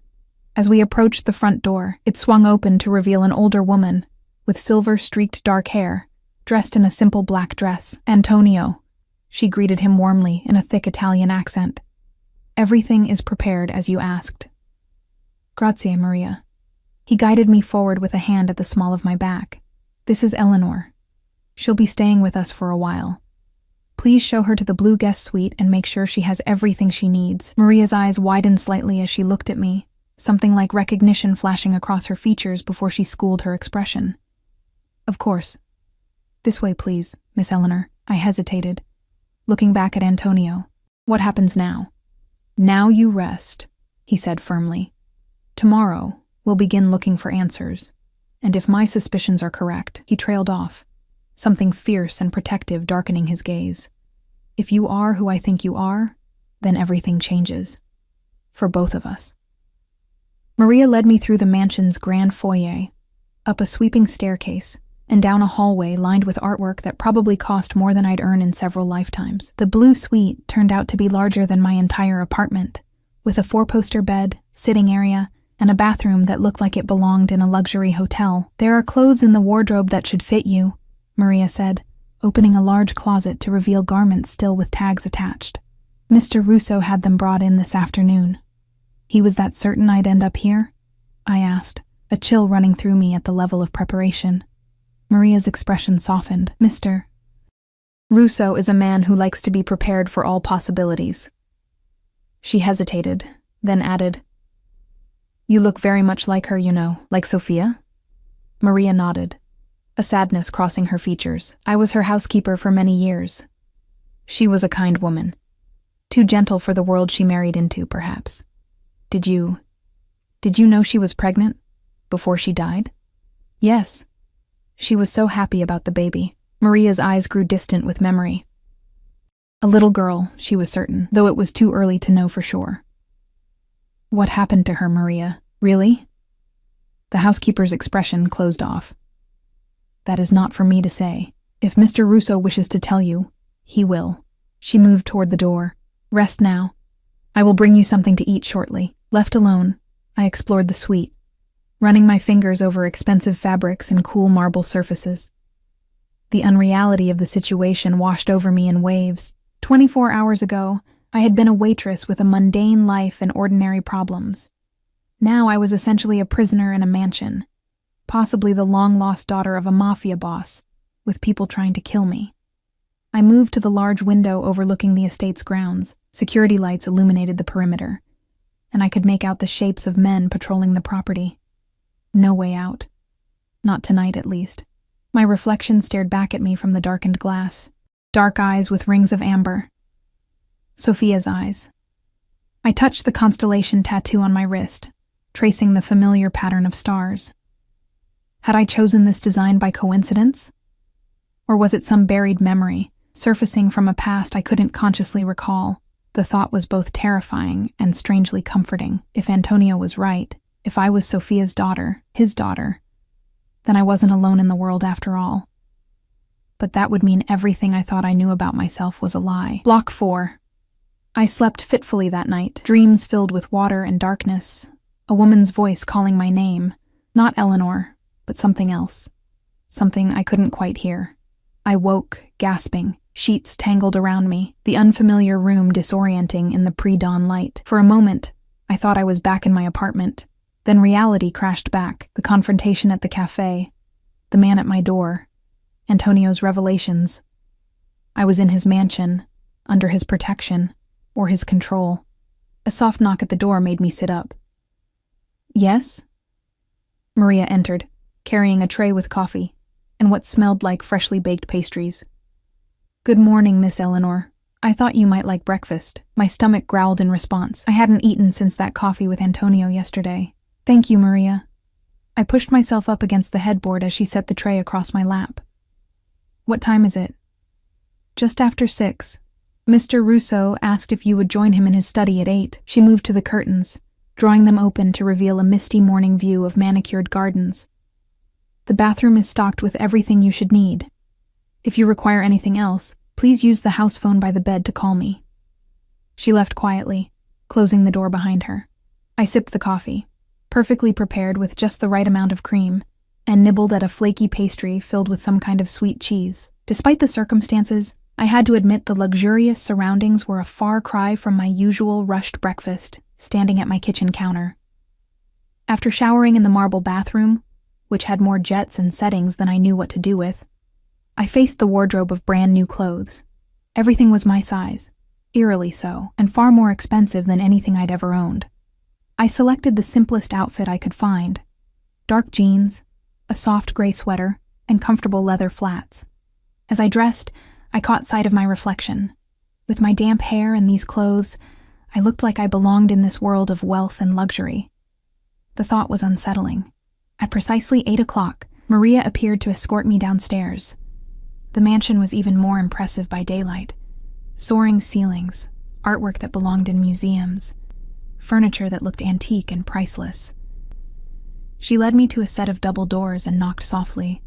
Speaker 1: As we approached the front door, it swung open to reveal an older woman with silver-streaked dark hair, dressed in a simple black dress. "Antonio," she greeted him warmly in a thick Italian accent. "Everything is prepared as you asked." "Grazie, Maria." He guided me forward with a hand at the small of my back. "This is Eleanor. She'll be staying with us for a while. Please show her to the blue guest suite and make sure she has everything she needs." Maria's eyes widened slightly as she looked at me, something like recognition flashing across her features before she schooled her expression. "Of course. This way, please, Miss Eleanor." I hesitated, looking back at Antonio. "What happens now?" "Now you rest," he said firmly. "Tomorrow, we'll begin looking for answers. And if my suspicions are correct," he trailed off, something fierce and protective darkening his gaze. "If you are who I think you are, then everything changes. For both of us." Maria led me through the mansion's grand foyer, up a sweeping staircase, and down a hallway lined with artwork that probably cost more than I'd earn in several lifetimes. The blue suite turned out to be larger than my entire apartment, with a 4-poster bed, sitting area, and a bathroom that looked like it belonged in a luxury hotel. "There are clothes in the wardrobe that should fit you," Maria said, opening a large closet to reveal garments still with tags attached. "Mr. Russo had them brought in this afternoon." "He was that certain I'd end up here?" I asked, a chill running through me at the level of preparation. Maria's expression softened. "Mr. Russo is a man who likes to be prepared for all possibilities." She hesitated, then added, "You look very much like her, you know, like Sophia?" Maria nodded, a sadness crossing her features. "I was her housekeeper for many years. She was a kind woman. Too gentle for the world she married into, perhaps. Did you know she was pregnant before she died?" "Yes. She was so happy about the baby." Maria's eyes grew distant with memory. "A little girl, she was certain, though it was too early to know for sure." "What happened to her, Maria? Really?" The housekeeper's expression closed off. "That is not for me to say. If Mr. Russo wishes to tell you, he will." She moved toward the door. "Rest now. I will bring you something to eat shortly." Left alone, I explored the suite, running my fingers over expensive fabrics and cool marble surfaces. The unreality of the situation washed over me in waves. 24 hours ago, I had been a waitress with a mundane life and ordinary problems. Now I was essentially a prisoner in a mansion, possibly the long-lost daughter of a mafia boss, with people trying to kill me. I moved to the large window overlooking the estate's grounds. Security lights illuminated the perimeter, and I could make out the shapes of men patrolling the property. No way out. Not tonight, at least. My reflection stared back at me from the darkened glass. Dark eyes with rings of amber. Sophia's eyes. I touched the constellation tattoo on my wrist, tracing the familiar pattern of stars. Had I chosen this design by coincidence? Or was it some buried memory, surfacing from a past I couldn't consciously recall? The thought was both terrifying and strangely comforting. If Antonio was right, if I was Sophia's daughter, his daughter, then I wasn't alone in the world after all. But that would mean everything I thought I knew about myself was a lie. Block 4. I slept fitfully that night, dreams filled with water and darkness, a woman's voice calling my name, not Eleanor, but something else, something I couldn't quite hear. I woke, gasping, sheets tangled around me, the unfamiliar room disorienting in the pre-dawn light. For a moment, I thought I was back in my apartment. Then reality crashed back, the confrontation at the cafe, the man at my door, Antonio's revelations. I was in his mansion, under his protection, or his control. A soft knock at the door made me sit up. Yes? Maria entered, carrying a tray with coffee, and what smelled like freshly baked pastries. Good morning, Miss Eleanor. I thought you might like breakfast. My stomach growled in response. I hadn't eaten since that coffee with Antonio yesterday. Thank you, Maria. I pushed myself up against the headboard as she set the tray across my lap. What time is it? Just after 6. Mr. Russo asked if you would join him in his study at 8. She moved to the curtains, drawing them open to reveal a misty morning view of manicured gardens. The bathroom is stocked with everything you should need. If you require anything else, please use the house phone by the bed to call me. She left quietly, closing the door behind her. I sipped the coffee, perfectly prepared with just the right amount of cream, and nibbled at a flaky pastry filled with some kind of sweet cheese. Despite the circumstances, I had to admit the luxurious surroundings were a far cry from my usual rushed breakfast, standing at my kitchen counter. After showering in the marble bathroom, which had more jets and settings than I knew what to do with, I faced the wardrobe of brand new clothes. Everything was my size, eerily so, and far more expensive than anything I'd ever owned. I selected the simplest outfit I could find: dark jeans, a soft gray sweater, and comfortable leather flats. As I dressed, I caught sight of my reflection. With my damp hair and these clothes, I looked like I belonged in this world of wealth and luxury. The thought was unsettling. At precisely 8 o'clock, Maria appeared to escort me downstairs. The mansion was even more impressive by daylight. Soaring ceilings, artwork that belonged in museums, furniture that looked antique and priceless. She led me to a set of double doors and knocked softly.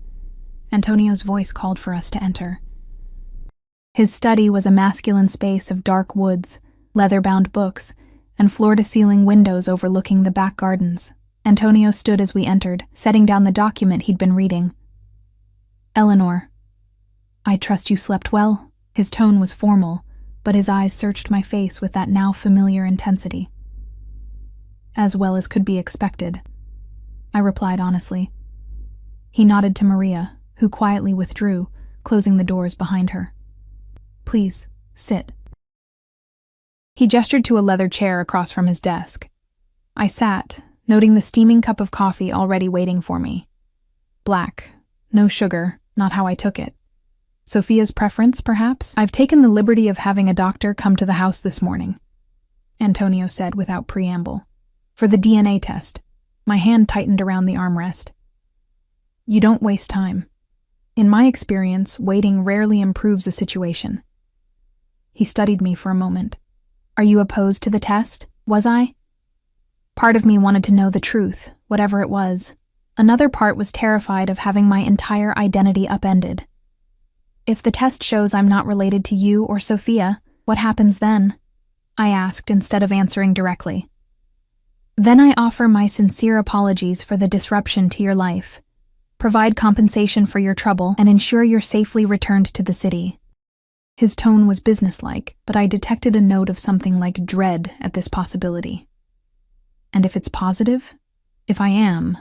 Speaker 1: Antonio's voice called for us to enter. His study was a masculine space of dark woods, leather-bound books, and floor-to-ceiling windows overlooking the back gardens. Antonio stood as we entered, setting down the document he'd been reading. Eleanor, I trust you slept well? His tone was formal, but his eyes searched my face with that now familiar intensity. As well as could be expected, I replied honestly. He nodded to Maria, who quietly withdrew, closing the doors behind her. Please, sit. He gestured to a leather chair across from his desk. I sat, noting the steaming cup of coffee already waiting for me. Black, no sugar, not how I took it. Sophia's preference, perhaps? I've taken the liberty of having a doctor come to the house this morning, Antonio said without preamble. For the DNA test. My hand tightened around the armrest. You don't waste time. In my experience, waiting rarely improves a situation. He studied me for a moment. Are you opposed to the test? Was I? Part of me wanted to know the truth, whatever it was. Another part was terrified of having my entire identity upended. If the test shows I'm not related to you or Sophia, what happens then? I asked instead of answering directly. Then I offer my sincere apologies for the disruption to your life, provide compensation for your trouble, and ensure you're safely returned to the city. His tone was businesslike, but I detected a note of something like dread at this possibility. And if it's positive? If I am?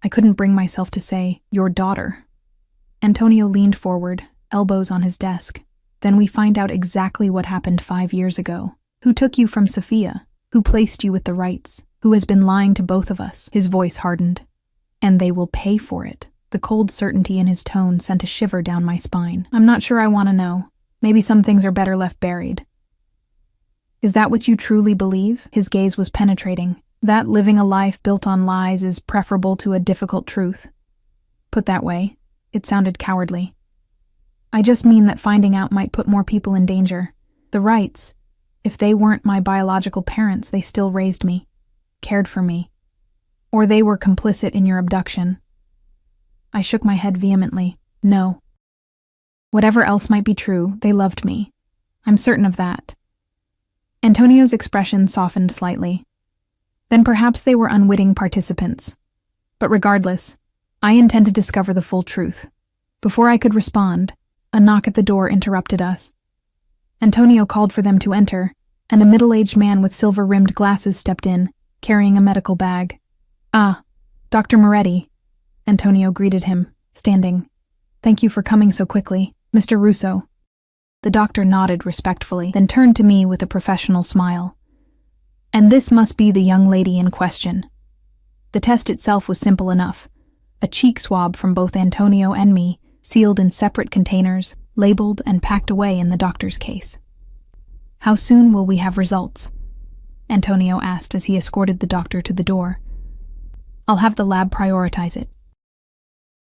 Speaker 1: I couldn't bring myself to say, your daughter. Antonio leaned forward, elbows on his desk. Then we find out exactly what happened 5 years ago. Who took you from Sophia? Who placed you with the rights? Who has been lying to both of us? His voice hardened. And they will pay for it. The cold certainty in his tone sent a shiver down my spine. I'm not sure I want to know. Maybe some things are better left buried. Is that what you truly believe? His gaze was penetrating. That living a life built on lies is preferable to a difficult truth. Put that way, it sounded cowardly. I just mean that finding out might put more people in danger. The Wrights, if they weren't my biological parents, they still raised me, cared for me. Or they were complicit in your abduction. I shook my head vehemently. No. Whatever else might be true, they loved me. I'm certain of that. Antonio's expression softened slightly. Then perhaps they were unwitting participants. But regardless, I intend to discover the full truth. Before I could respond, a knock at the door interrupted us. Antonio called for them to enter, and a middle-aged man with silver-rimmed glasses stepped in, carrying a medical bag. Ah, Dr. Moretti. Antonio greeted him, standing. Thank you for coming so quickly, Mr. Russo. The doctor nodded respectfully, then turned to me with a professional smile. And this must be the young lady in question. The test itself was simple enough. A cheek swab from both Antonio and me, sealed in separate containers, labeled and packed away in the doctor's case. How soon will we have results? Antonio asked as he escorted the doctor to the door. I'll have the lab prioritize it.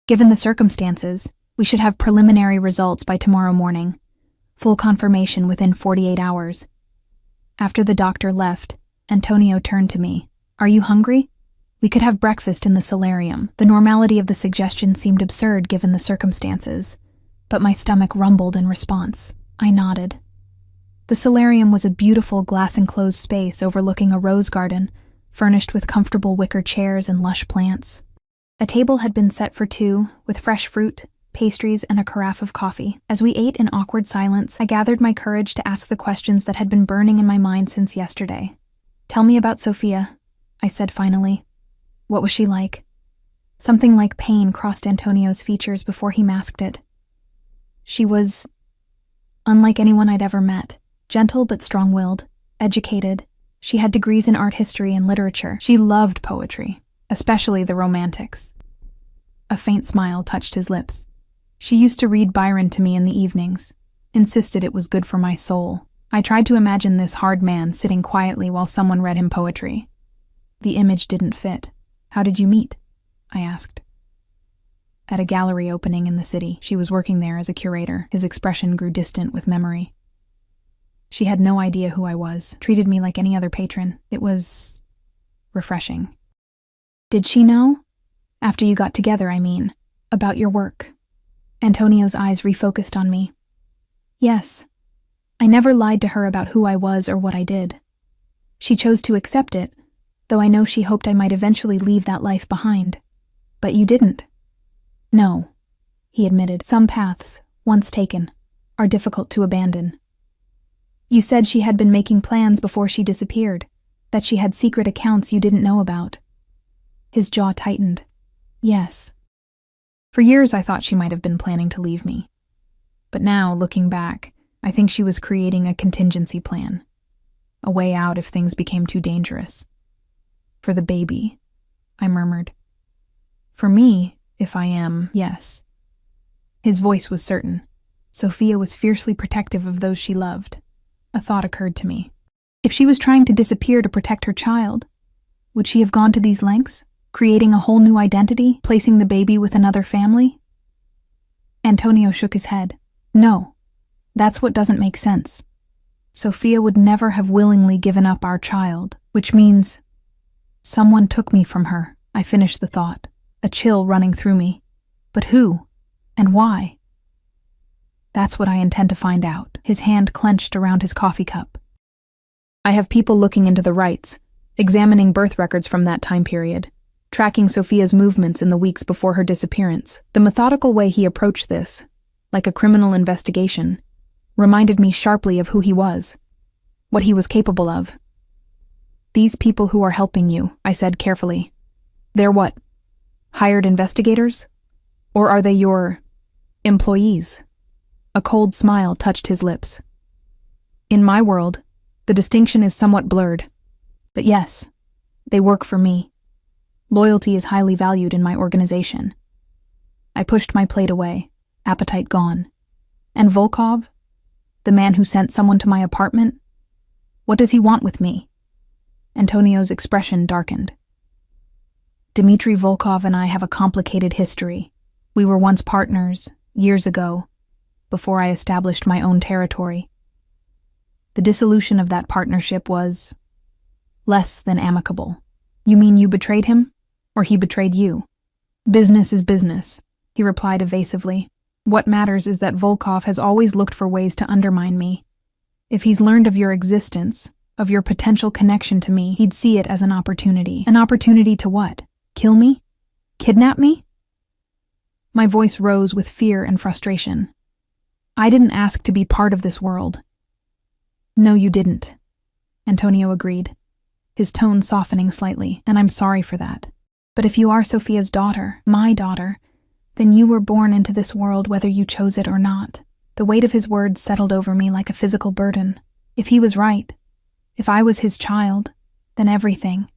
Speaker 1: Given the circumstances, we should have preliminary results by tomorrow morning. Full confirmation within 48 hours. After the doctor left, Antonio turned to me. Are you hungry? We could have breakfast in the solarium. The normality of the suggestion seemed absurd given the circumstances, but my stomach rumbled in response. I nodded. The solarium was a beautiful glass-enclosed space overlooking a rose garden, furnished with comfortable wicker chairs and lush plants. A table had been set for two, with fresh fruit, pastries, and a carafe of coffee. As we ate in awkward silence, I gathered my courage to ask the questions that had been burning in my mind since yesterday. Tell me about Sophia, I said finally. What was she like? Something like pain crossed Antonio's features before he masked it. She was unlike anyone I'd ever met. Gentle but strong-willed, educated. She had degrees in art history and literature. She loved poetry, especially the romantics. A faint smile touched his lips. She used to read Byron to me in the evenings, insisted it was good for my soul. I tried to imagine this hard man sitting quietly while someone read him poetry. The image didn't fit. How did you meet? I asked. At a gallery opening in the city. She was working there as a curator. His expression grew distant with memory. She had no idea who I was, treated me like any other patron. It was refreshing. Did she know? After you got together, I mean. About your work. Antonio's eyes refocused on me. Yes. I never lied to her about who I was or what I did. She chose to accept it, though I know she hoped I might eventually leave that life behind. But you didn't. No, he admitted. Some paths, once taken, are difficult to abandon. You said she had been making plans before she disappeared, that she had secret accounts you didn't know about. His jaw tightened. Yes. For years I thought she might have been planning to leave me. But now, looking back, I think she was creating a contingency plan. A way out if things became too dangerous. For the baby, I murmured. For me, if I am, yes. His voice was certain. Sophia was fiercely protective of those she loved. A thought occurred to me. If she was trying to disappear to protect her child, would she have gone to these lengths, creating a whole new identity, placing the baby with another family? Antonio shook his head. No, that's what doesn't make sense. Sophia would never have willingly given up our child, which means someone took me from her. I finished the thought, a chill running through me. But who? And why? That's what I intend to find out. His hand clenched around his coffee cup. I have people looking into the Wrights, examining birth records from that time period, tracking Sophia's movements in the weeks before her disappearance. The methodical way he approached this, like a criminal investigation, reminded me sharply of who he was, what he was capable of. These people who are helping you, I said carefully. They're what? Hired investigators? Or are they your employees? A cold smile touched his lips. In my world, the distinction is somewhat blurred. But yes, they work for me. Loyalty is highly valued in my organization. I pushed my plate away, appetite gone. And Volkov? The man who sent someone to my apartment? What does he want with me? Antonio's expression darkened. Dmitry Volkov and I have a complicated history. We were once partners, years ago, before I established my own territory. The dissolution of that partnership was less than amicable. You mean you betrayed him? Or he betrayed you? Business is business, he replied evasively. What matters is that Volkov has always looked for ways to undermine me. If he's learned of your existence, of your potential connection to me, he'd see it as an opportunity. An opportunity to what? Kill me? Kidnap me? My voice rose with fear and frustration. I didn't ask to be part of this world. No, you didn't, Antonio agreed, his tone softening slightly, and I'm sorry for that. But if you are Sophia's daughter, my daughter, then you were born into this world whether you chose it or not. The weight of his words settled over me like a physical burden. If he was right, if I was his child, then everything,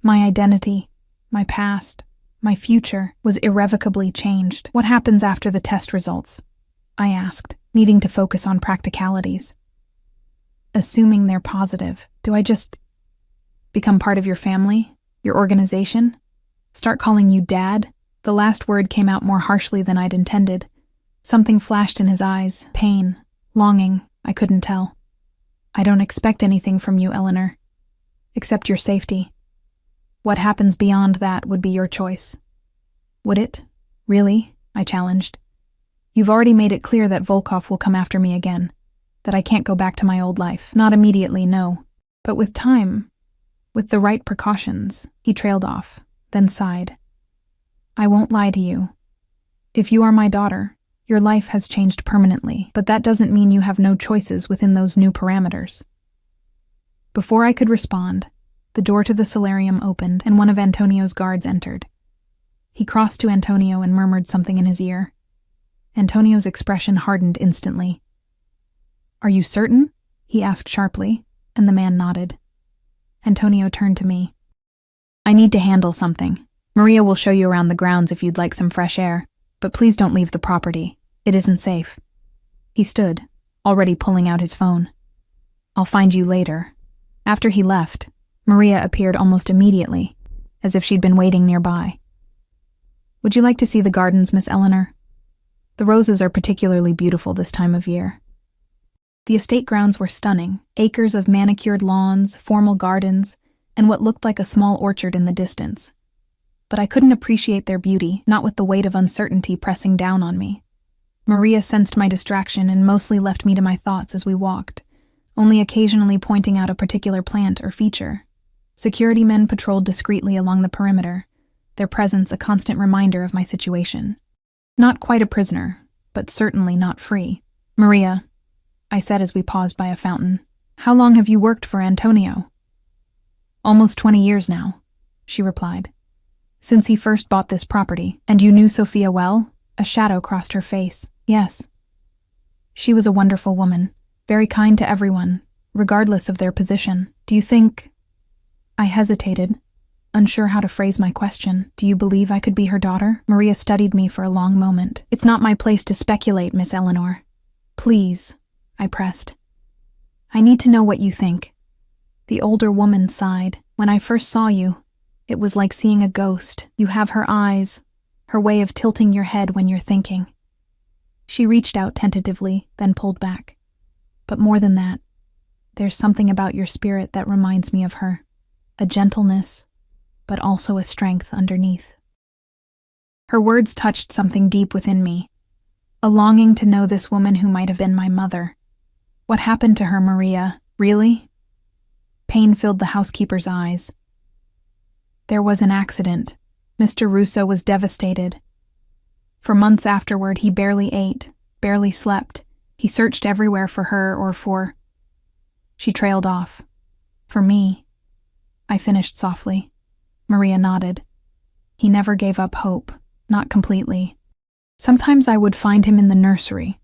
Speaker 1: my identity, my past, my future, was irrevocably changed. What happens after the test results? I asked, needing to focus on practicalities. Assuming they're positive, do I just become part of your family, your organization? Start calling you Dad? The last word came out more harshly than I'd intended. Something flashed in his eyes, pain, longing, I couldn't tell. I don't expect anything from you, Eleanor, except your safety. What happens beyond that would be your choice. Would it? Really? I challenged. You've already made it clear that Volkov will come after me again, that I can't go back to my old life. Not immediately, no. But with time, with the right precautions, he trailed off, then sighed. I won't lie to you. If you are my daughter, your life has changed permanently, but that doesn't mean you have no choices within those new parameters. Before I could respond, the door to the solarium opened and one of Antonio's guards entered. He crossed to Antonio and murmured something in his ear. Antonio's expression hardened instantly. Are you certain? He asked sharply, and the man nodded. Antonio turned to me. I need to handle something. Maria will show you around the grounds if you'd like some fresh air, but please don't leave the property. It isn't safe. He stood, already pulling out his phone. I'll find you later. After he left, Maria appeared almost immediately, as if she'd been waiting nearby. Would you like to see the gardens, Miss Eleanor? The roses are particularly beautiful this time of year. The estate grounds were stunning, acres of manicured lawns, formal gardens, and what looked like a small orchard in the distance. But I couldn't appreciate their beauty, not with the weight of uncertainty pressing down on me. Maria sensed my distraction and mostly left me to my thoughts as we walked, only occasionally pointing out a particular plant or feature. Security men patrolled discreetly along the perimeter, their presence a constant reminder of my situation. Not quite a prisoner, but certainly not free. Maria, I said as we paused by a fountain, how long have you worked for Antonio? Almost 20 years now, she replied. Since he first bought this property. And you knew Sophia well? A shadow crossed her face. Yes. She was a wonderful woman, very kind to everyone, regardless of their position. Do you think... I hesitated, unsure how to phrase my question. Do you believe I could be her daughter? Maria studied me for a long moment. It's not my place to speculate, Miss Eleanor. Please, I pressed. I need to know what you think. The older woman sighed. When I first saw you, it was like seeing a ghost. You have her eyes, her way of tilting your head when you're thinking. She reached out tentatively, then pulled back. But more than that, there's something about your spirit that reminds me of her. A gentleness, but also a strength underneath. Her words touched something deep within me, a longing to know this woman who might have been my mother. What happened to her, Maria? Really? Pain filled the housekeeper's eyes. There was an accident. Mr. Russo was devastated. For months afterward, he barely ate, barely slept. He searched everywhere for her or for... She trailed off. For me. I finished softly. Maria nodded. He never gave up hope, not completely. Sometimes I would find him in the nursery,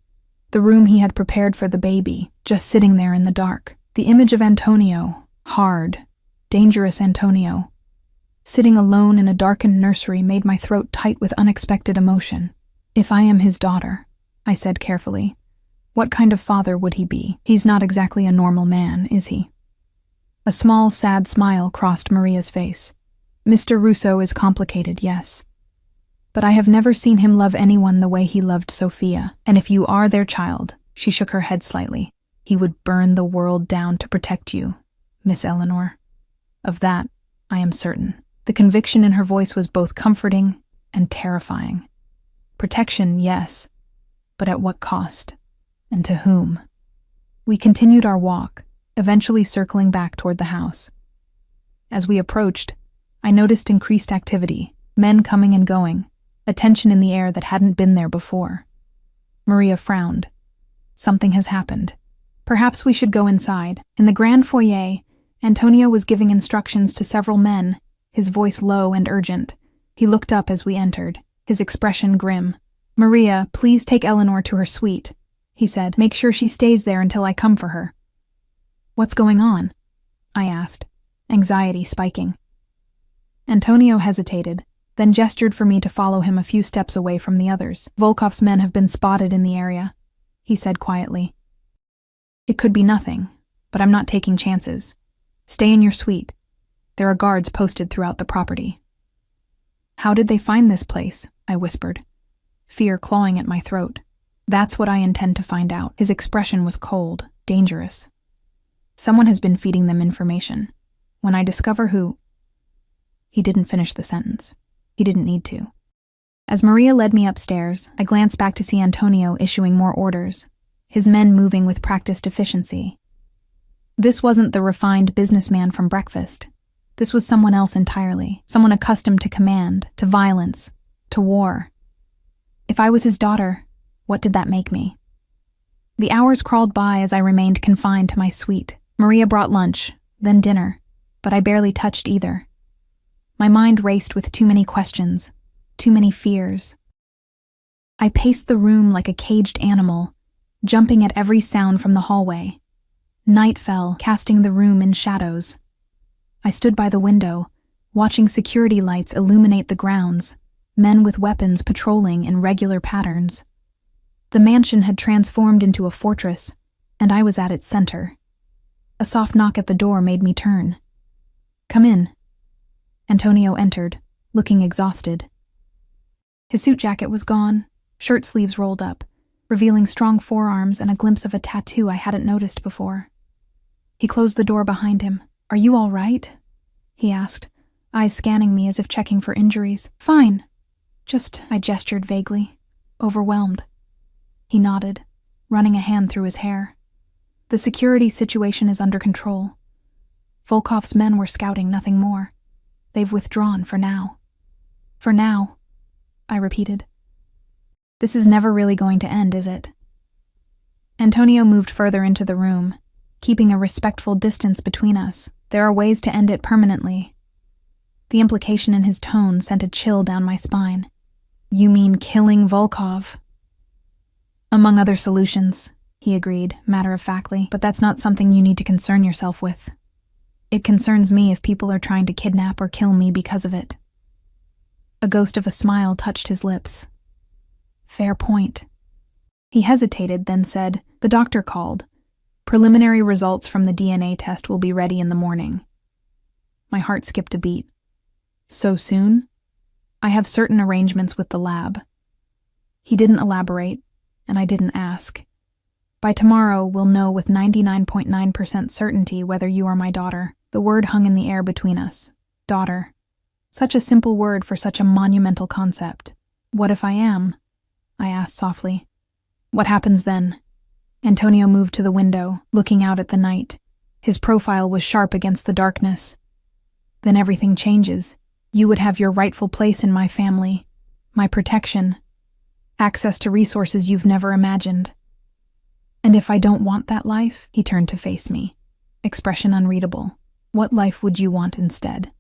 Speaker 1: the room he had prepared for the baby, just sitting there in the dark. The image of Antonio, hard, dangerous Antonio, sitting alone in a darkened nursery made my throat tight with unexpected emotion. If I am his daughter, I said carefully, what kind of father would he be? He's not exactly a normal man, is he? A small, sad smile crossed Maria's face. Mr. Russo is complicated, yes. But I have never seen him love anyone the way he loved Sophia, and if you are their child, she shook her head slightly, he would burn the world down to protect you, Miss Eleanor. Of that, I am certain. The conviction in her voice was both comforting and terrifying. Protection, yes, but at what cost? And to whom? We continued our walk, eventually circling back toward the house. As we approached, I noticed increased activity, men coming and going, a tension in the air that hadn't been there before. Maria frowned. Something has happened. Perhaps we should go inside. In the grand foyer, Antonio was giving instructions to several men, his voice low and urgent. He looked up as we entered, his expression grim. "Maria, please take Eleanor to her suite," he said. "Make sure she stays there until I come for her." "What's going on?" I asked, anxiety spiking. Antonio hesitated, then gestured for me to follow him a few steps away from the others. "Volkov's men have been spotted in the area," he said quietly. "It could be nothing, but I'm not taking chances. Stay in your suite. There are guards posted throughout the property." "How did they find this place?" I whispered, fear clawing at my throat. "That's what I intend to find out." His expression was cold, dangerous. "Someone has been feeding them information. When I discover who—" He didn't finish the sentence. He didn't need to. As Maria led me upstairs, I glanced back to see Antonio issuing more orders, his men moving with practiced efficiency. This wasn't the refined businessman from breakfast. This was someone else entirely, someone accustomed to command, to violence, to war. If I was his daughter, what did that make me? The hours crawled by as I remained confined to my suite. Maria brought lunch, then dinner, but I barely touched either. My mind raced with too many questions, too many fears. I paced the room like a caged animal, jumping at every sound from the hallway. Night fell, casting the room in shadows. I stood by the window, watching security lights illuminate the grounds, men with weapons patrolling in regular patterns. The mansion had transformed into a fortress, and I was at its center. A soft knock at the door made me turn. "Come in." Antonio entered, looking exhausted. His suit jacket was gone, shirt sleeves rolled up, revealing strong forearms and a glimpse of a tattoo I hadn't noticed before. He closed the door behind him. "Are you all right?" he asked, eyes scanning me as if checking for injuries. "Fine. I gestured vaguely, overwhelmed. He nodded, running a hand through his hair. "The security situation is under control. Volkov's men were scouting, nothing more. They've withdrawn for now." "For now," I repeated. "This is never really going to end, is it?" Antonio moved further into the room, keeping a respectful distance between us. "There are ways to end it permanently." The implication in his tone sent a chill down my spine. "You mean killing Volkov?" "Among other solutions," he agreed, matter-of-factly, "but that's not something you need to concern yourself with. It concerns me if people are trying to kidnap or kill me because of it." A ghost of a smile touched his lips. "Fair point." He hesitated, then said, "The doctor called. Preliminary results from the DNA test will be ready in the morning." My heart skipped a beat. "So soon?" "I have certain arrangements with the lab." He didn't elaborate, and I didn't ask. "By tomorrow, we'll know with 99.9% certainty whether you are my daughter." The word hung in the air between us. Daughter. Such a simple word for such a monumental concept. "What if I am?" I asked softly. "What happens then?" Antonio moved to the window, looking out at the night. His profile was sharp against the darkness. "Then everything changes. You would have your rightful place in my family, my protection, access to resources you've never imagined. And if I don't want that life," he turned to face me, expression unreadable. "What life would you want instead?"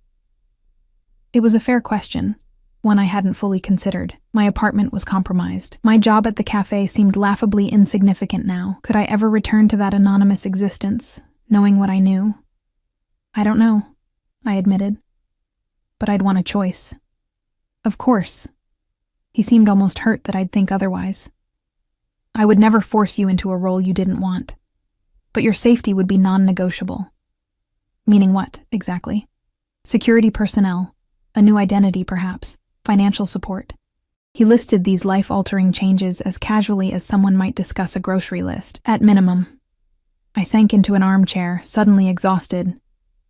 Speaker 1: It was a fair question, one I hadn't fully considered. My apartment was compromised. My job at the cafe seemed laughably insignificant now. Could I ever return to that anonymous existence, knowing what I knew? "I don't know," I admitted. "But I'd want a choice." "Of course." He seemed almost hurt that I'd think otherwise. I would never force you into a role you didn't want, but your safety would be non-negotiable. Meaning what, exactly? Security personnel, a new identity perhaps, financial support. He listed these life-altering changes as casually as someone might discuss a grocery list, at minimum. I sank into an armchair, suddenly exhausted.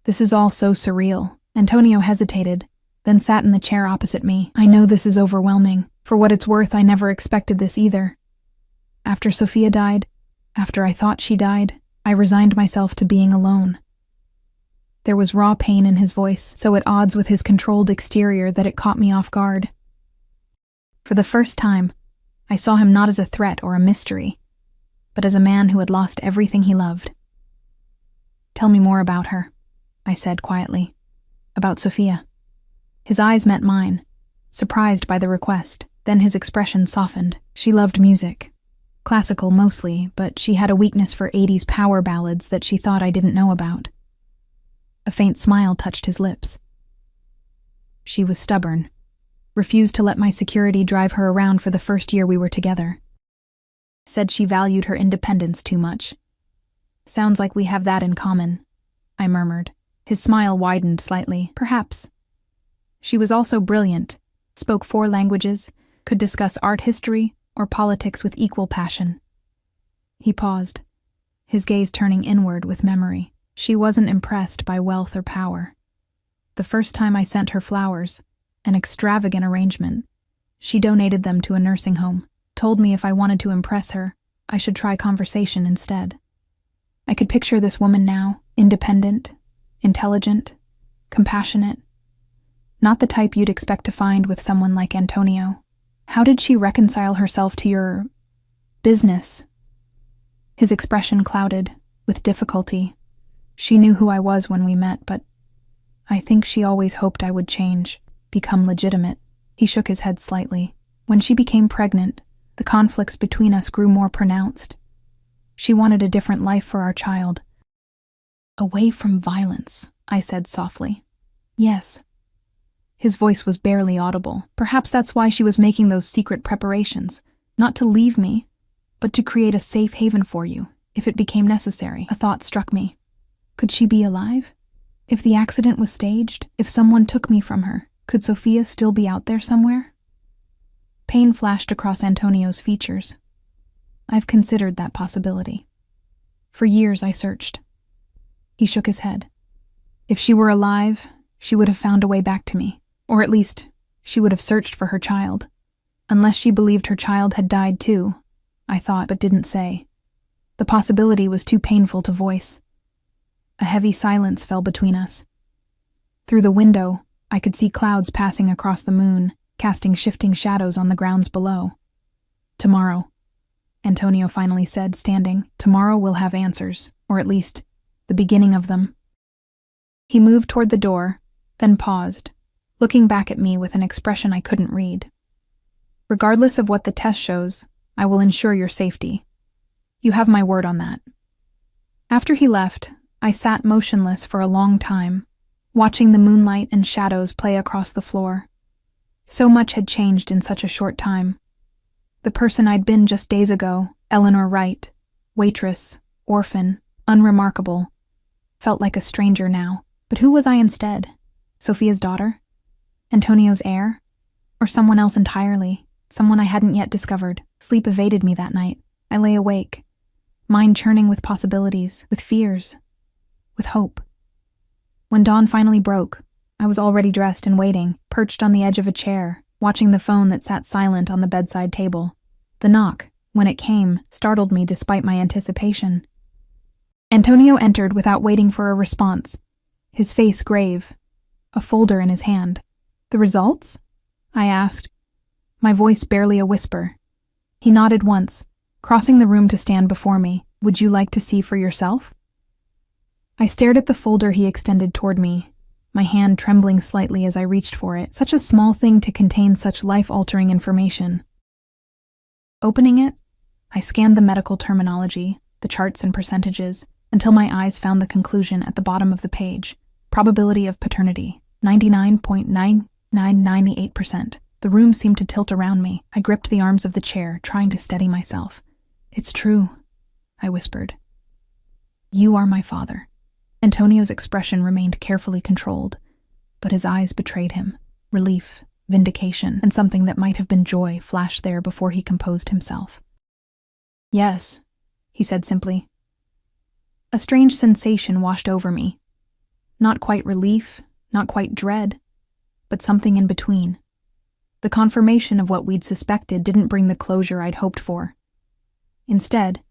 Speaker 1: This is all so surreal. Antonio hesitated, then sat in the chair opposite me. I know this is overwhelming. For what it's worth, I never expected this either. After Sophia died, after I thought she died, I resigned myself to being alone. There was raw pain in his voice, so at odds with his controlled exterior that it caught me off guard. For the first time, I saw him not as a threat or a mystery, but as a man who had lost everything he loved. Tell me more about her, I said quietly. About Sophia. His eyes met mine, surprised by the request. Then his expression softened. She loved music. Classical mostly, but she had a weakness for 80s power ballads that she thought I didn't know about. A faint smile touched his lips. She was stubborn, refused to let my security drive her around for the first year we were together. Said she valued her independence too much. Sounds like we have that in common, I murmured. His smile widened slightly. Perhaps. She was also brilliant, spoke 4 languages, could discuss art history or politics with equal passion. He paused, his gaze turning inward with memory. She wasn't impressed by wealth or power. The first time I sent her flowers, an extravagant arrangement, she donated them to a nursing home, told me if I wanted to impress her, I should try conversation instead. I could picture this woman now, independent, intelligent, compassionate. Not the type you'd expect to find with someone like Antonio. How did she reconcile herself to your business? His expression clouded, with difficulty. She knew who I was when we met, but I think she always hoped I would change, become legitimate. He shook his head slightly. When she became pregnant, the conflicts between us grew more pronounced. She wanted a different life for our child. Away from violence, I said softly. Yes. His voice was barely audible. Perhaps that's why she was making those secret preparations. Not to leave me, but to create a safe haven for you, if it became necessary. A thought struck me. Could she be alive? If the accident was staged, if someone took me from her, could Sophia still be out there somewhere? Pain flashed across Antonio's features. I've considered that possibility. For years I searched. He shook his head. If she were alive, she would have found a way back to me. Or at least, she would have searched for her child. Unless she believed her child had died too, I thought but didn't say. The possibility was too painful to voice. A heavy silence fell between us. Through the window, I could see clouds passing across the moon, casting shifting shadows on the grounds below. Tomorrow, Antonio finally said, standing. Tomorrow we'll have answers, or at least, the beginning of them. He moved toward the door, then paused, looking back at me with an expression I couldn't read. Regardless of what the test shows, I will ensure your safety. You have my word on that. After he left, I sat motionless for a long time, watching the moonlight and shadows play across the floor. So much had changed in such a short time. The person I'd been just days ago, Eleanor Wright, waitress, orphan, unremarkable, felt like a stranger now. But who was I instead? Sophia's daughter? Antonio's heir? Or someone else entirely? Someone I hadn't yet discovered. Sleep evaded me that night. I lay awake, mind churning with possibilities, with fears, with hope. When dawn finally broke, I was already dressed and waiting, perched on the edge of a chair, watching the phone that sat silent on the bedside table. The knock, when it came, startled me despite my anticipation. Antonio entered without waiting for a response, his face grave, a folder in his hand. The results? I asked, my voice barely a whisper. He nodded once, crossing the room to stand before me. Would you like to see for yourself? I stared at the folder he extended toward me, my hand trembling slightly as I reached for it. Such a small thing to contain such life-altering information. Opening it, I scanned the medical terminology, the charts and percentages, until my eyes found the conclusion at the bottom of the page. Probability of paternity, 99.9998%. The room seemed to tilt around me. I gripped the arms of the chair, trying to steady myself. "It's true," I whispered. "You are my father." Antonio's expression remained carefully controlled, but his eyes betrayed him. Relief, vindication, and something that might have been joy flashed there before he composed himself. "Yes," he said simply. A strange sensation washed over me. Not quite relief, not quite dread, but something in between. The confirmation of what we'd suspected didn't bring the closure I'd hoped for. Instead,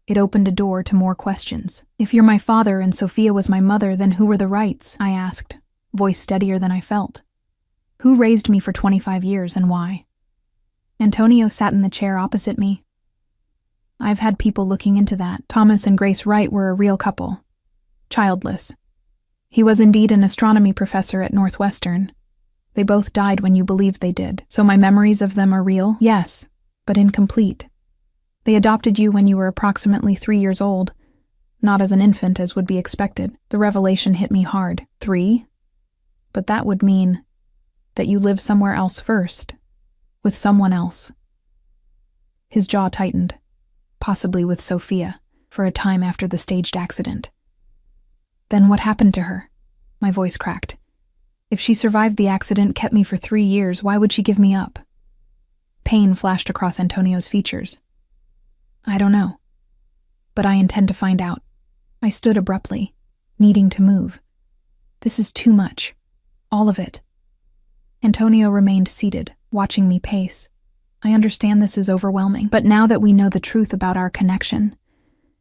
Speaker 1: it opened a door to more questions. "If you're my father and Sophia was my mother, then who were the Wrights?" I asked, voice steadier than I felt. "Who raised me for 25 years and why?" Antonio sat in the chair opposite me. "I've had people looking into that. Thomas and Grace Wright were a real couple. Childless. He was indeed an astronomy professor at Northwestern. They both died when you believed they did. So my memories of them are real? Yes, but incomplete. They adopted you when you were approximately 3 years old, not as an infant as would be expected. The revelation hit me hard. 3? But that would mean that you lived somewhere else first, with someone else." His jaw tightened, possibly with Sophia, for a time after the staged accident. "Then what happened to her?" My voice cracked. "If she survived the accident, kept me for 3 years, why would she give me up?" Pain flashed across Antonio's features. "I don't know. But I intend to find out." I stood abruptly, needing to move. "This is too much. All of it." Antonio remained seated, watching me pace. "I understand this is overwhelming, but now that we know the truth about our connection,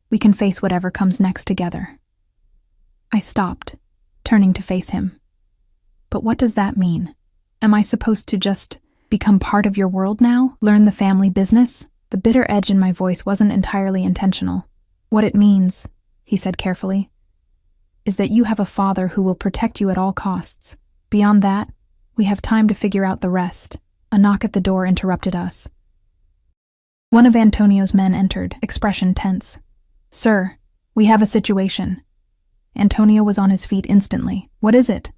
Speaker 1: we can face whatever comes next together." I stopped, turning to face him. "But what does that mean? Am I supposed to just become part of your world now? Learn the family business?" The bitter edge in my voice wasn't entirely intentional. "What it means," he said carefully, "is that you have a father who will protect you at all costs. Beyond that, we have time to figure out the rest." A knock at the door interrupted us. One of Antonio's men entered, expression tense. "Sir, we have a situation." Antonio was on his feet instantly. "What is it?"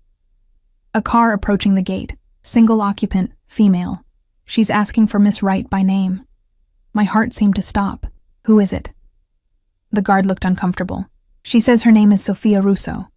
Speaker 1: "A car approaching the gate. Single occupant, female. She's asking for Miss Wright by name." My heart seemed to stop. "Who is it?" The guard looked uncomfortable. "She says her name is Sophia Russo."